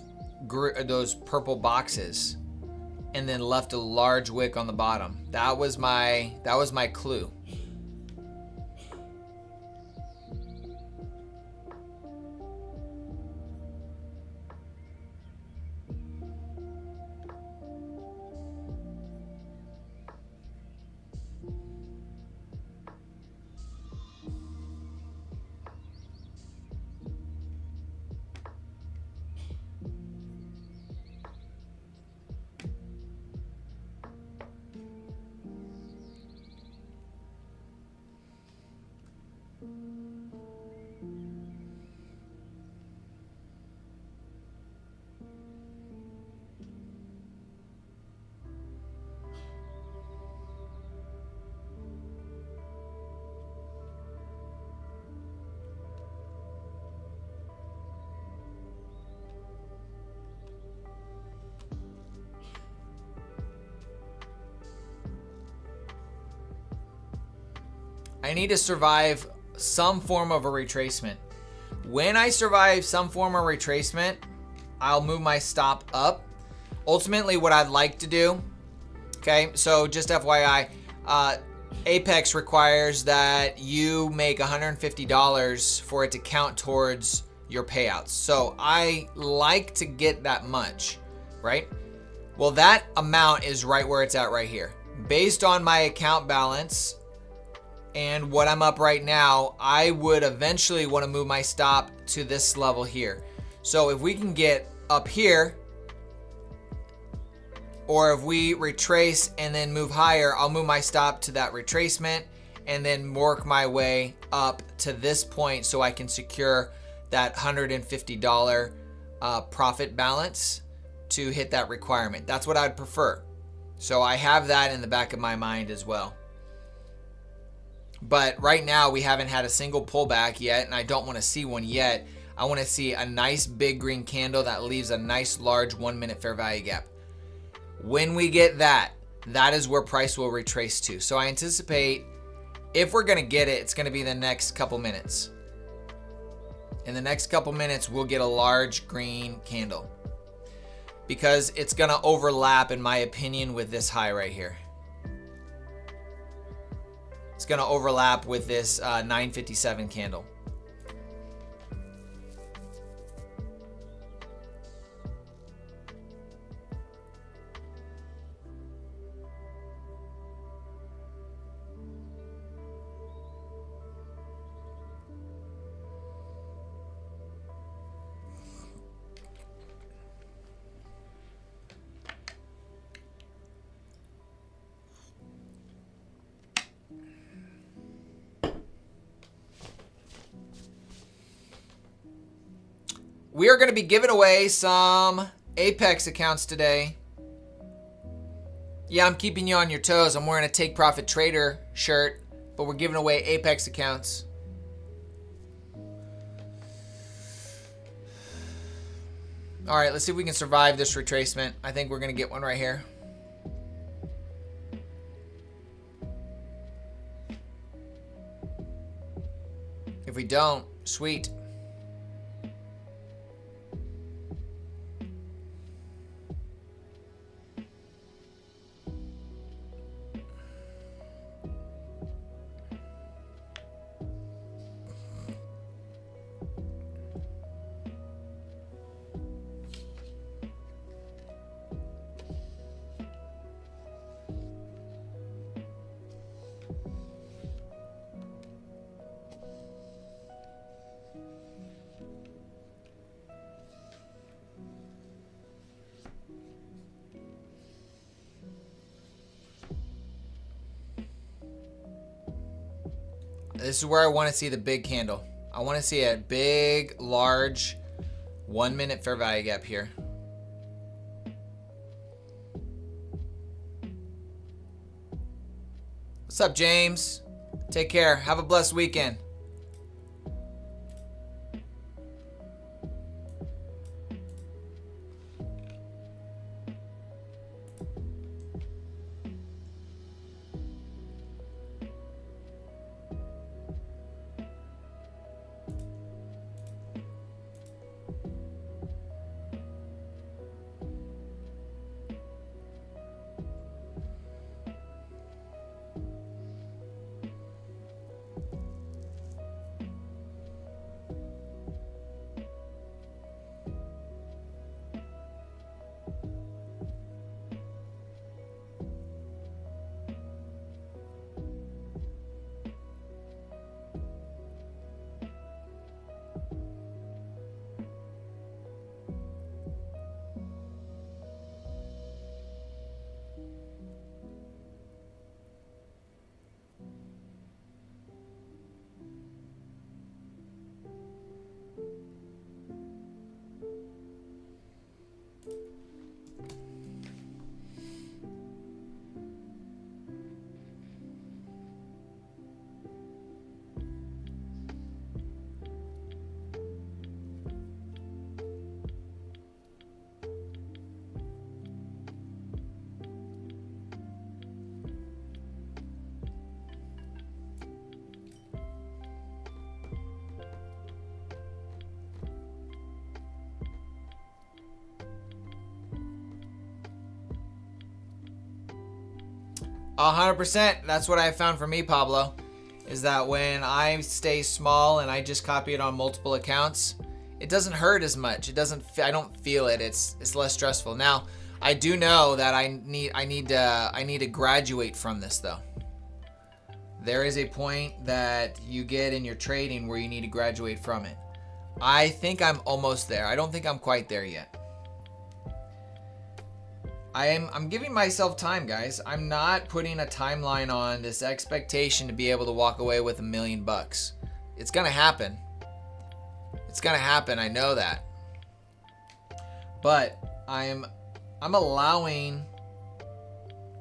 purple boxes and then left a large wick on the bottom. That was my clue. I need to survive some form of a retracement. When I survive some form of retracement, I'll move my stop up. Ultimately, what I'd like to do, okay, so just FYI, Apex requires that you make $150 for it to count towards your payouts. So I like to get that much, right? Well, that amount is right where it's at right here. Based on my account balance and what I'm up right now, I would eventually want to move my stop to this level here. So if we can get up here, or if we retrace and then move higher, I'll move my stop to that retracement and then work my way up to this point so I can secure that $150 profit balance to hit that requirement. That's what I'd prefer. So I have that in the back of my mind as well. But right now we haven't had a single pullback yet, and I don't want to see one yet. I want to see a nice big green candle that leaves a nice large 1 minute fair value gap. When we get that, that is where price will retrace to. So I anticipate if we're going to get it, it's going to be the next couple minutes. In the next couple minutes, we'll get a large green candle because it's going to overlap, in my opinion, with this high right here. It's going to overlap with this 957 candle. We are going to be giving away some Apex accounts today. Yeah, I'm keeping you on your toes. I'm wearing a Take Profit Trader shirt, but we're giving away Apex accounts. All right, let's see if we can survive this retracement. I think we're going to get one right here. If we don't, sweet. This is where I want to see the big candle. I want to see a big, large 1 minute fair value gap here. What's up, James? Take care. Have a blessed weekend. A 100%. That's what I found for me, Pablo, is that when I stay small and I just copy it on multiple accounts, it doesn't hurt as much. It doesn't. I don't feel it. It's less stressful. Now, I do know that I need to graduate from this though. There is a point that you get in your trading where you need to graduate from it. I think I'm almost there. I don't think I'm quite there yet. I'm giving myself time, guys. I'm not putting a timeline on this expectation to be able to walk away with $1 million. It's gonna happen. It's gonna happen. I know that. But I'm allowing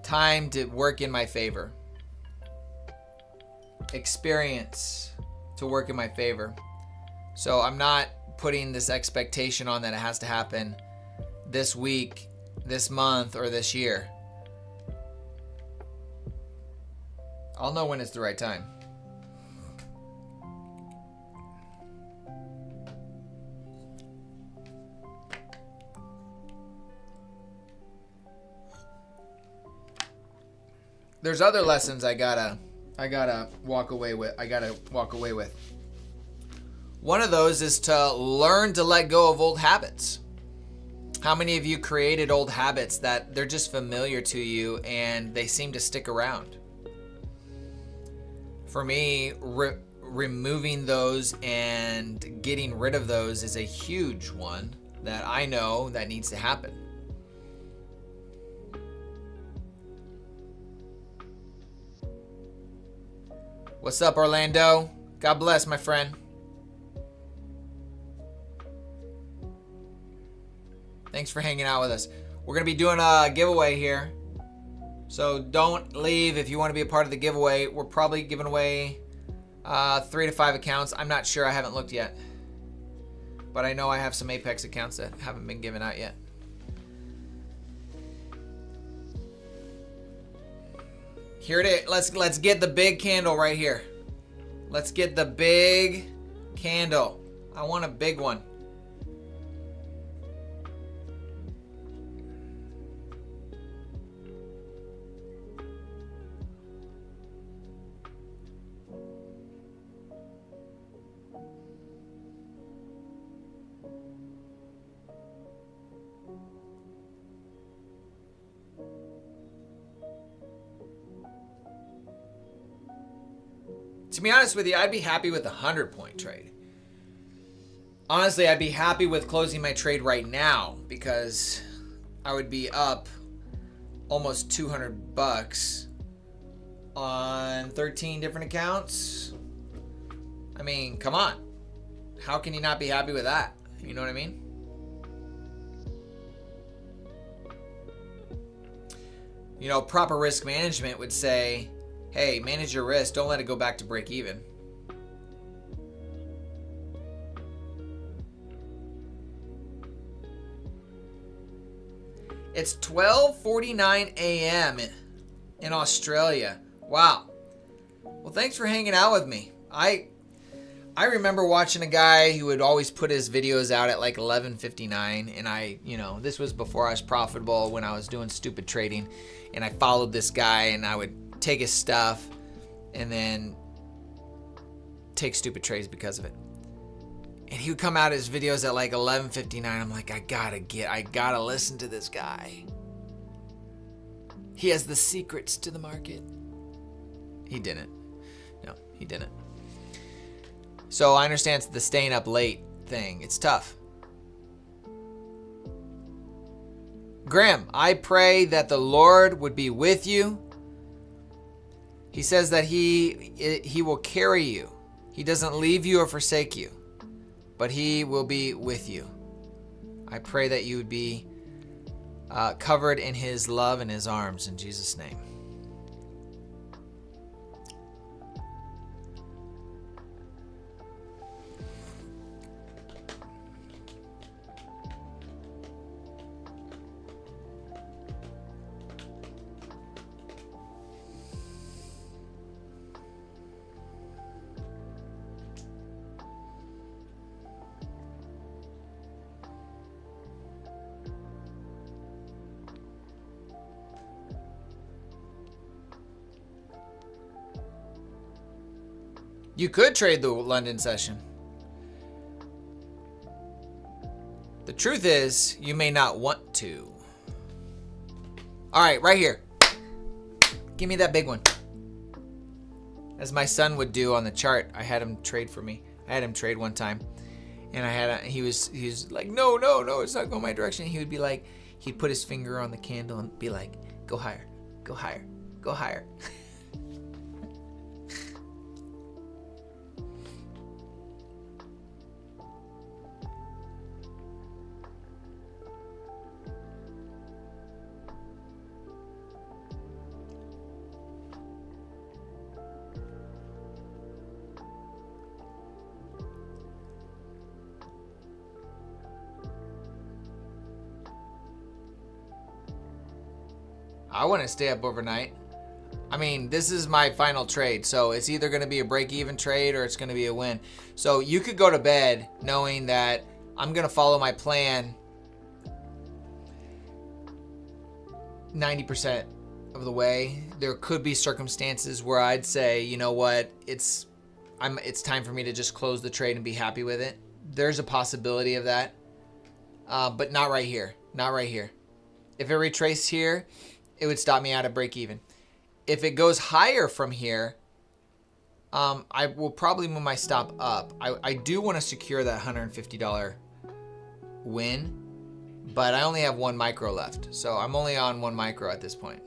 time to work in my favor. Experience to work in my favor. So I'm not putting this expectation on that it has to happen this week, this month, or this year. I'll know when it's the right time. There's other lessons I gotta walk away with. One of those is to learn to let go of old habits. How many of you created old habits that they're just familiar to you and they seem to stick around? For me, removing those and getting rid of those is a huge one that I know that needs to happen. What's up, Orlando? God bless, my friend. Thanks for hanging out with us. We're going to be doing a giveaway here. So don't leave if you want to be a part of the giveaway. We're probably giving away 3 to 5 accounts. I'm not sure. I haven't looked yet. But I know I have some Apex accounts that haven't been given out yet. Here it is. Let's get the big candle right here. Let's get the big candle. I want a big one. To be honest with you, I'd be happy with a 100-point trade. Honestly, I'd be happy with closing my trade right now because I would be up almost $200 on 13 different accounts. I mean, come on. How can you not be happy with that? You know what I mean? You know, proper risk management would say, hey, manage your risk. Don't let it go back to break even. It's 12:49 a.m. in Australia. Wow. Well, thanks for hanging out with me. I remember watching a guy who would always put his videos out at like 11:59, and this was before I was profitable, when I was doing stupid trading, and I followed this guy, and I would take his stuff and then take stupid trades because of it. And he would come out his videos at like 11:59. I'm like, I gotta listen to this guy. He has the secrets to the market. He didn't. No, he didn't. So I understand the staying up late thing. It's tough. Graham, I pray that the Lord would be with you. He says that he will carry you. He doesn't leave you or forsake you, but he will be with you. I pray that you would be covered in his love and his arms in Jesus' name. You could trade the London session. truth is, you may not want to. All right, right here. Give me that big one. As my son would do on the chart, I had him trade for me. I had him trade one time, and he was like, no, it's not going my direction. He would be like, he'd put his finger on the candle and be like, go higher, go higher, go higher. I want to stay up overnight. I mean, this is my final trade, so it's either going to be a break-even trade or it's going to be a win. So you could go to bed knowing that I'm going to follow my plan 90% of the way. There could be circumstances where I'd say, you know what, it's time for me to just close the trade and be happy with it. There's a possibility of that, but not right here. Not right here. If it retraced here, it would stop me out at break even. If it goes higher from here, I will probably move my stop up. I do want to secure that $150 win, but I only have one micro left. So I'm only on one micro at this point.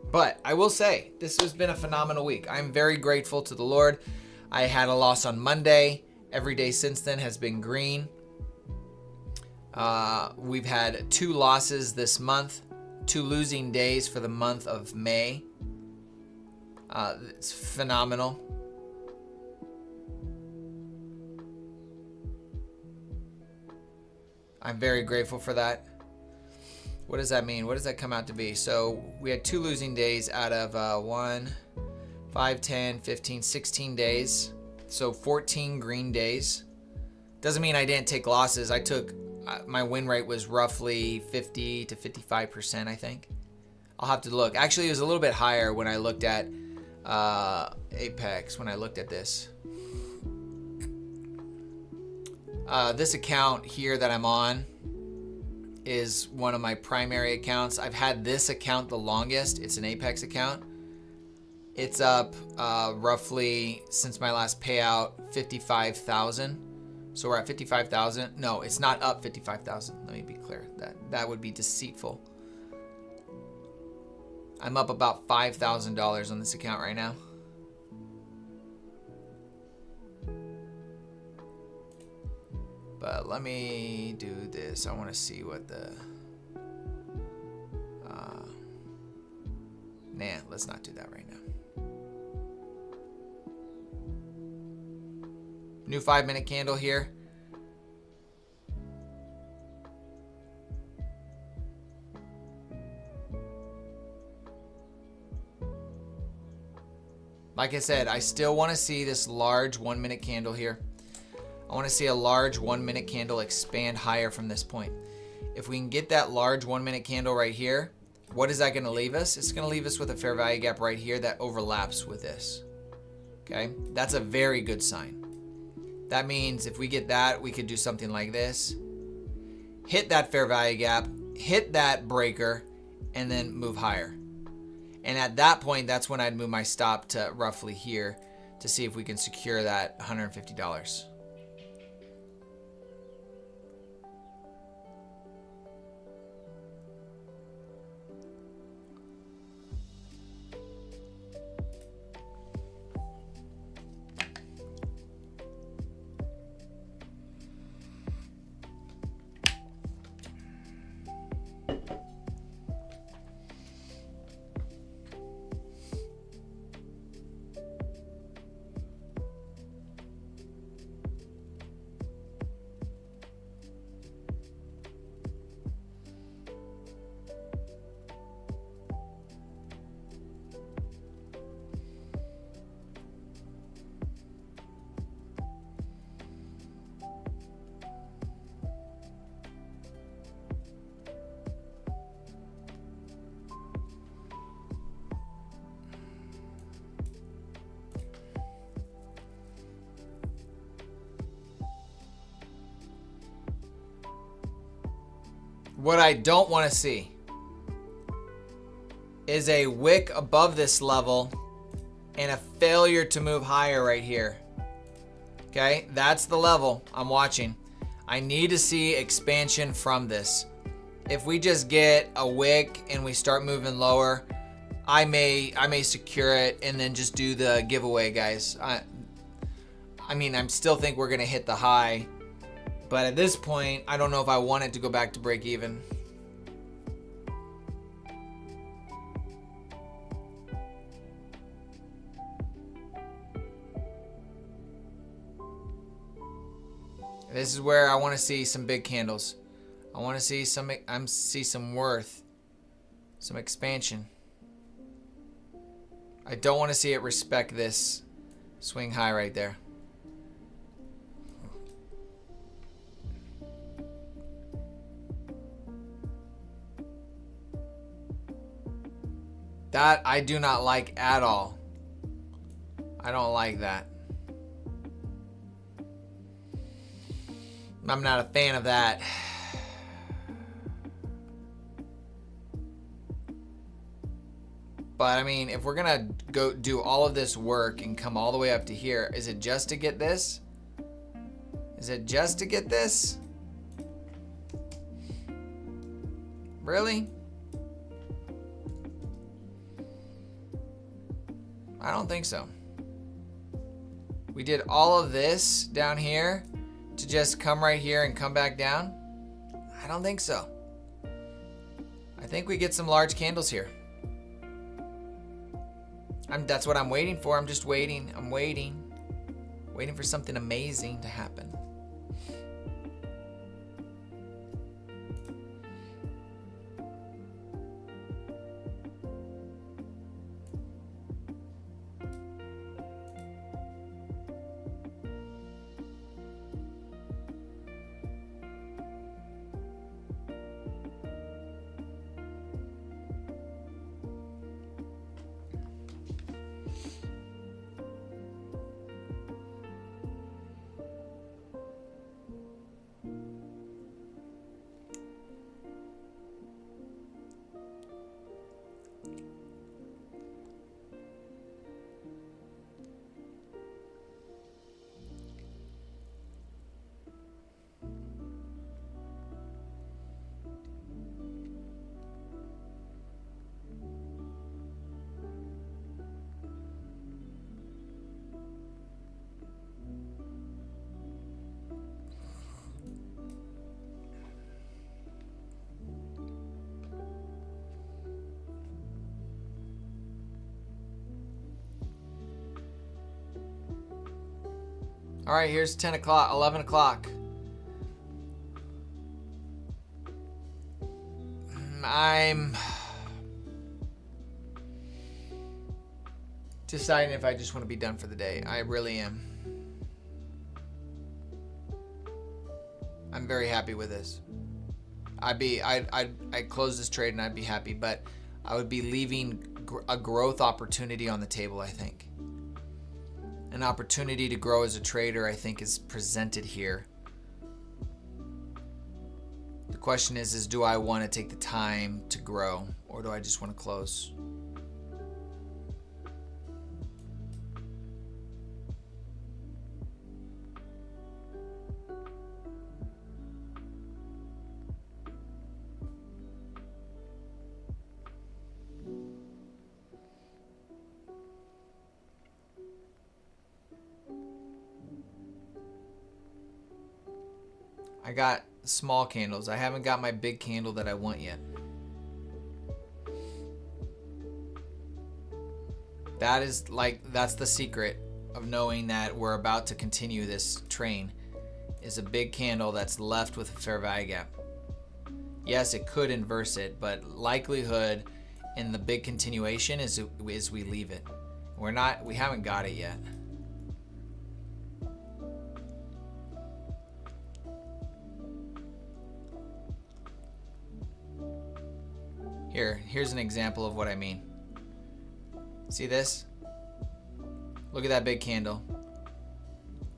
But I will say, this has been a phenomenal week. I'm very grateful to the Lord. I had a loss on Monday. Every day since then has been green. We've had 2 losses this month, 2 losing days for the month of May. It's phenomenal. I'm very grateful for that. What does that mean? What does that come out to be? So we had 2 losing days out of 1, 5, 10, 15, 16 days. So 14 green days. Doesn't mean I didn't take losses. I took... my win rate was roughly 50 to 55%, I think. I'll have to look. Actually, it was a little bit higher when I looked at Apex, when I looked at this. This account here that I'm on is one of my primary accounts. I've had this account the longest. It's an Apex account. It's up roughly, since my last payout, 55,000. So we're at 55,000. No, it's not up 55,000. Let me be clear. That would be deceitful. I'm up about $5,000 on this account right now. But let me do this. I want to see what the... Nah, let's not do that right now. New 5-minute candle here. Like I said, I still want to see this large 1-minute candle here. I want to see a large 1-minute candle expand higher from this point. If we can get that large 1-minute candle right here, what is that going to leave us? It's going to leave us with a fair value gap right here that overlaps with this. Okay, that's a very good sign. That means if we get that, we could do something like this. Hit that fair value gap, hit that breaker, and then move higher. And at that point, that's when I'd move my stop to roughly here to see if we can secure that $150. What I don't want to see is a wick above this level and a failure to move higher right here. Okay, that's the level I'm watching. I need to see expansion from this. If we just get a wick and we start moving lower, I may secure it and then just do the giveaway, guys. I mean, I still think we're gonna hit the high, but at this point, I don't know if I want it to go back to break even. This is where I want to see some big candles. I want to see some worth, some expansion. I don't want to see it respect this swing high right there. That I do not like at all. I don't like that. I'm not a fan of that. But I mean, if we're gonna go do all of this work and come all the way up to here, is it just to get this? Is it just to get this? Really? I don't think so. We did all of this down here to just come right here and come back down? I don't think so. I think we get some large candles here. That's what I'm waiting for. I'm just waiting. I'm waiting. Waiting for something amazing to happen. All right, here's 10 o'clock, 11 o'clock. I'm deciding if I just want to be done for the day. I really am. I'm very happy with this. I'd close this trade and I'd be happy, but I would be leaving a growth opportunity on the table, I think. An opportunity to grow as a trader, I think, is presented here. The question is do I want to take the time to grow, or do I just want to close? I got small candles. I haven't got my big candle that I want yet. That's the secret of knowing that we're about to continue this train, is a big candle that's left with a fair value gap. Yes, it could inverse it, but likelihood in the big continuation is we leave it. We haven't got it yet. Here's an example of what I mean. See this? Look at that big candle.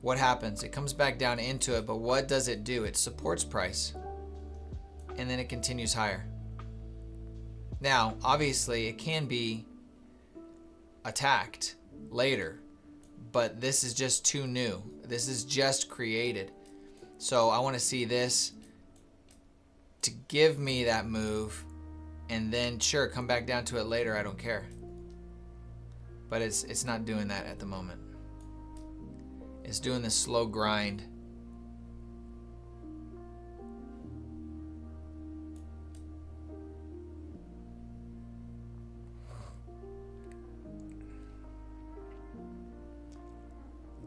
What happens? It comes back down into it, but what does it do? It supports price. and then it continues higher. Now, obviously, it can be attacked later, but this is just too new. This is just created. So I want to see this to give me that move, and then sure, come back down to it later. I don't care. But it's not doing that at the moment. It's doing this slow grind.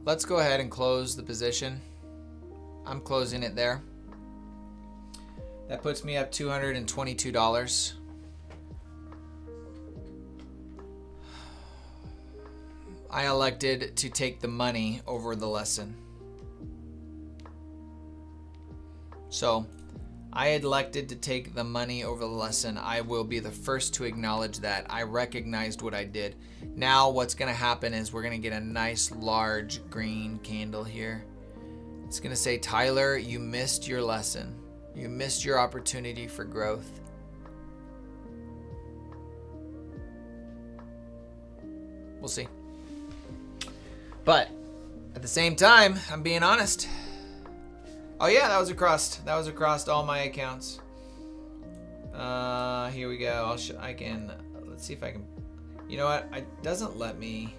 Let's go ahead and close the position. I'm closing it there. That puts me up $222. I elected to take the money over the lesson. So, I elected to take the money over the lesson. I will be the first to acknowledge that. I recognized what I did. Now what's going to happen is we're going to get a nice large green candle here. It's going to say, Tyler, you missed your lesson. You missed your opportunity for growth. We'll see. But at the same time, I'm being honest. Oh yeah, that was across. That was across all my accounts. Here we go. Let's see if I can. You know what? It doesn't let me.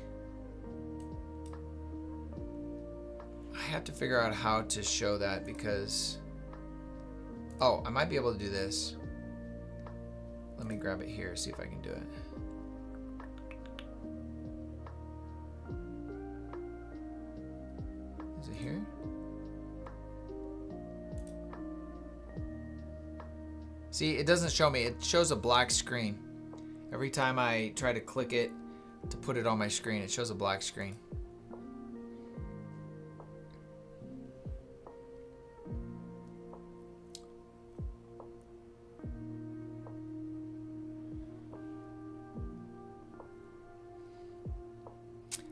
I have to figure out how to show that because. Oh, I might be able to do this. Let me grab it here. See if I can do it. Is it here? See, it doesn't show me. It shows a black screen. Every time I try to click it to put it on my screen, it shows a black screen.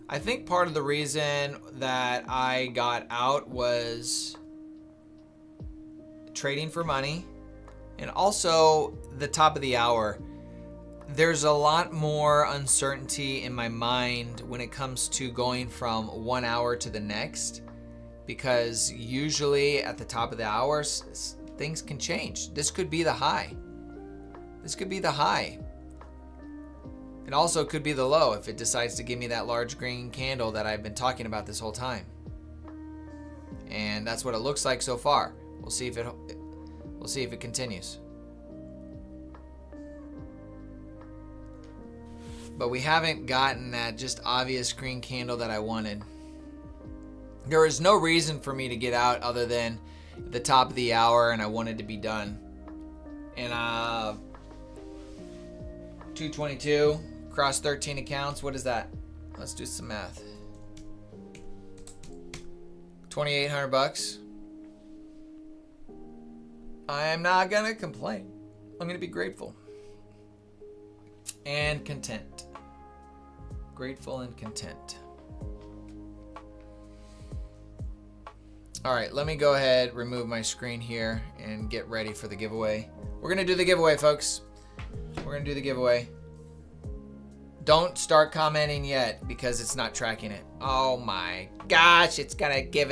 I think part of the reason that I got out was trading for money. And also the top of the hour, there's a lot more uncertainty in my mind when it comes to going from 1 hour to the next, because usually at the top of the hour, things can change. This could be the high. This could be the high. It also could be the low if it decides to give me that large green candle that I've been talking about this whole time. And that's what it looks like so far. We'll see if it continues. But we haven't gotten that just obvious green candle that I wanted. There was no reason for me to get out other than the top of the hour, and I wanted to be done. And 222 across 13 accounts. What is that? Let's do some math. $2,800. I am not gonna complain. I'm gonna be grateful and content. Grateful and content. All right, let me go ahead, remove my screen here, and get ready for the giveaway. We're gonna do the giveaway, folks. We're gonna do the giveaway. Don't start commenting yet because it's not tracking it. Oh my gosh, it's gonna give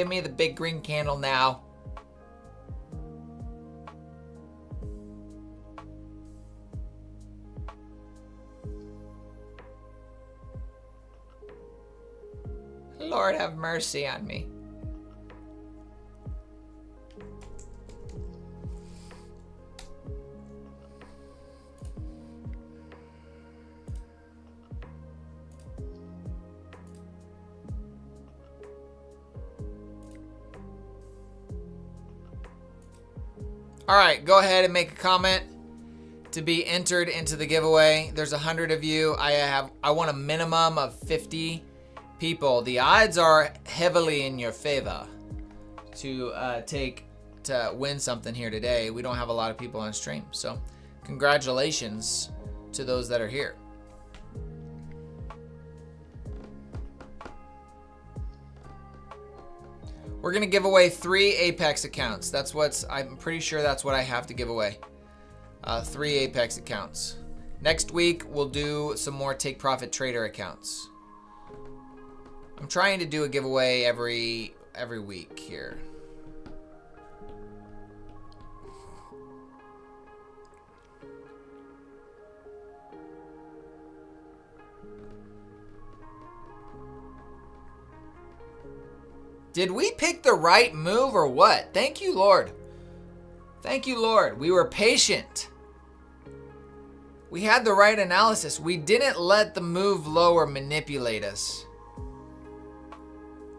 me the big green candle now. Lord have mercy on me. All right, go ahead and make a comment to be entered into the giveaway. There's 100 of you. I want a minimum of 50 people. The odds are heavily in your favor to win something here today. We don't have a lot of people on stream, so congratulations to those that are here. We're going to give away 3 Apex accounts. I'm pretty sure that's what I have to give away. 3 Apex accounts. Next week, we'll do some more Take Profit Trader accounts. I'm trying to do a giveaway every week here. Did we pick the right move or what? Thank you, Lord. Thank you, Lord. We were patient. We had the right analysis. We didn't let the move lower manipulate us.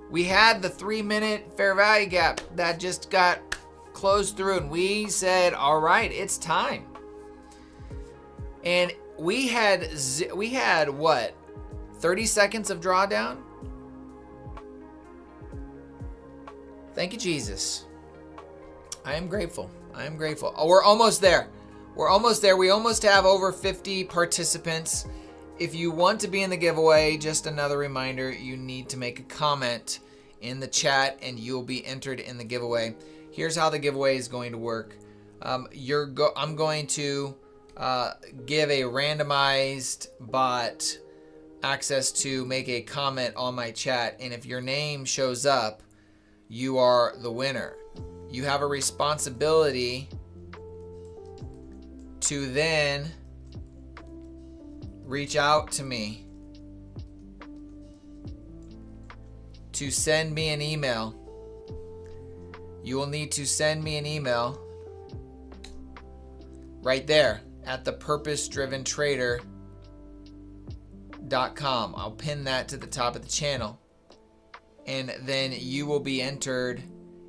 We had the 3-minute fair value gap that just got closed through, and we said, all right, it's time. And we had what? 30 seconds of drawdown? Thank you, Jesus. I am grateful. I am grateful. Oh, we're almost there. We're almost there. We almost have over 50 participants. If you want to be in the giveaway, just another reminder, you need to make a comment in the chat and you'll be entered in the giveaway. Here's how the giveaway is going to work. I'm going to give a randomized bot access to make a comment on my chat, and if your name shows up, you are the winner. You have a responsibility to then reach out to me to send me an email. You will need to send me an email right there at thepurposedriventrader.com. I'll pin that to the top of the channel. And then you will be entered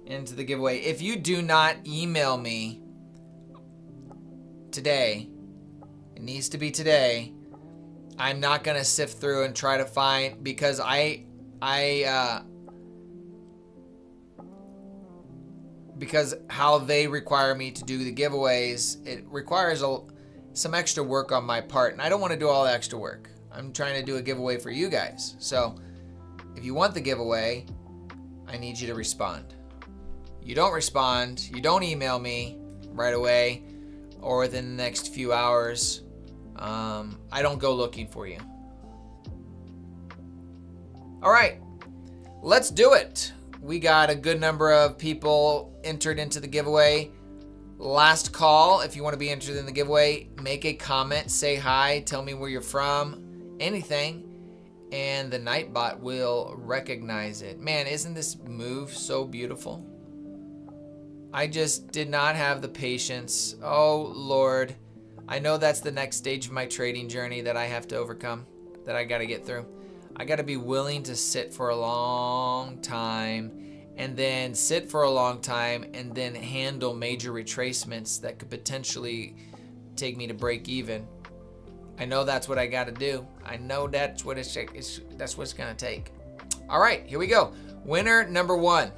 into the giveaway. If you do not email me today, it needs to be today, I'm not going to sift through and try to find, because because how they require me to do the giveaways, it requires some extra work on my part, and I don't want to do all the extra work. I'm trying to do a giveaway for you guys. So if you want the giveaway, I need you to respond. You don't respond, you don't email me right away or within the next few hours, I don't go looking for you. All right, let's do it. We got a good number of people entered into the giveaway. Last call, if you want to be entered in the giveaway, make a comment, say hi, tell me where you're from, anything, and the Nightbot will recognize it. Man, isn't this move so beautiful? I just did not have the patience. Oh, Lord. I know that's the next stage of my trading journey that I have to overcome, that I got to get through. I got to be willing to sit for a long time, and then sit for a long time, and then handle major retracements that could potentially take me to break even. I know that's what I got to do. I know that's what it's going to take. All right, here we go. Winner number 1.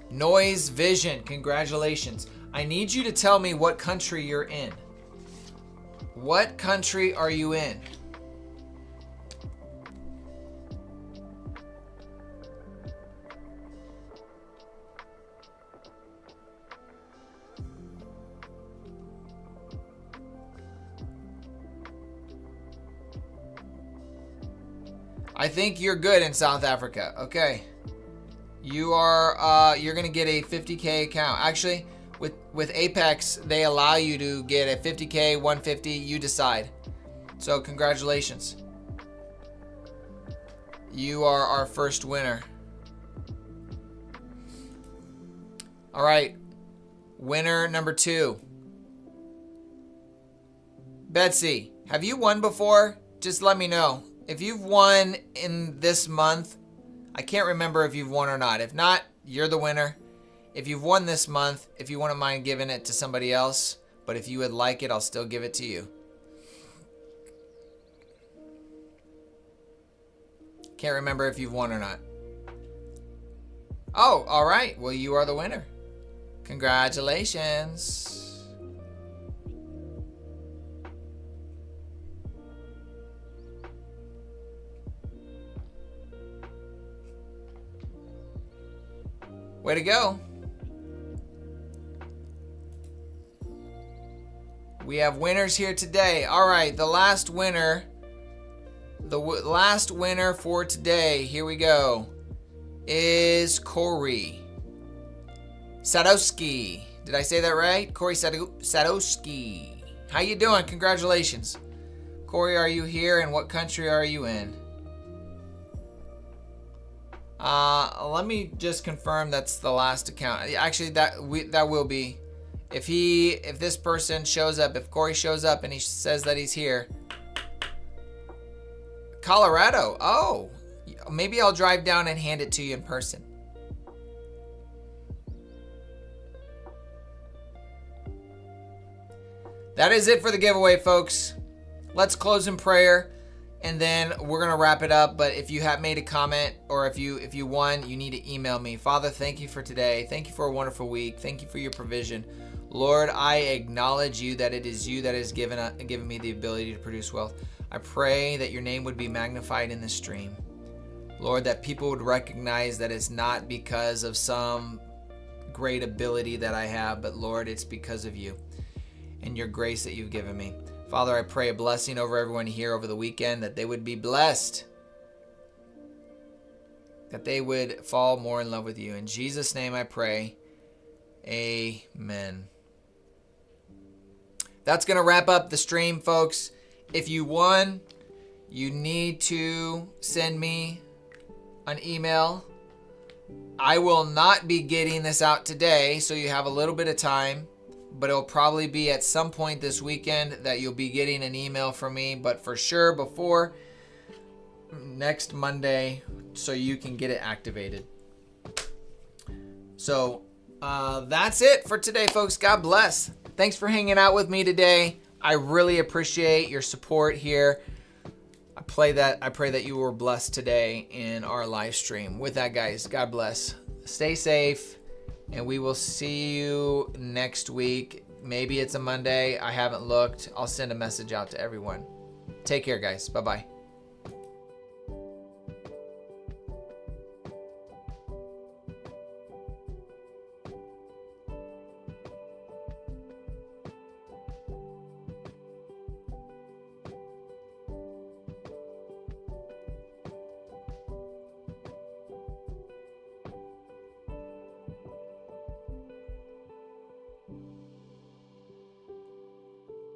Noise Vision. Congratulations. I need you to tell me what country you're in. What country are you in? I think you're good in South Africa. Okay. You are you're going to get a 50K account. Actually, with Apex, they allow you to get a 50K, 150, you decide. So, congratulations. You are our first winner. All right. Winner number 2. Betsy, have you won before? Just let me know. If you've won in this month, I can't remember if you've won or not. If not, you're the winner. If you've won this month, if you wouldn't mind giving it to somebody else, but if you would like it, I'll still give it to you. Can't remember if you've won or not. Oh, all right. Well, you are the winner. Congratulations. Way to go. We have winners here today. All right, the last winner. Last winner for today, here we go, is Corey Sadowski. Did I say that right? Corey Sadowski. How you doing? Congratulations. Corey, are you here, and what country are you in? Let me just confirm that's the last account. Actually, that will be. If this person shows up, if Corey shows up and he says that he's here. Colorado. Oh, maybe I'll drive down and hand it to you in person. That is it for the giveaway, folks. Let's close in prayer, and then we're gonna wrap it up. But if you have made a comment, or if you won, you need to email me. Father, thank you for today. Thank you for a wonderful week. Thank you for your provision. Lord, I acknowledge you that it is you that has given me the ability to produce wealth. I pray that your name would be magnified in this stream. Lord, that people would recognize that it's not because of some great ability that I have, but Lord, it's because of you and your grace that you've given me. Father, I pray a blessing over everyone here over the weekend, that they would be blessed, that they would fall more in love with you. In Jesus' name I pray, amen. That's going to wrap up the stream, folks. If you won, you need to send me an email. I will not be getting this out today, so you have a little bit of time, but it'll probably be at some point this weekend that you'll be getting an email from me, but for sure before next Monday, so you can get it activated. So that's it for today, folks. God bless. Thanks for hanging out with me today. I really appreciate your support here. I pray that you were blessed today in our live stream. With that, guys, God bless. Stay safe, and we will see you next week. Maybe it's a Monday. I haven't looked. I'll send a message out to everyone. Take care, guys. Bye-bye.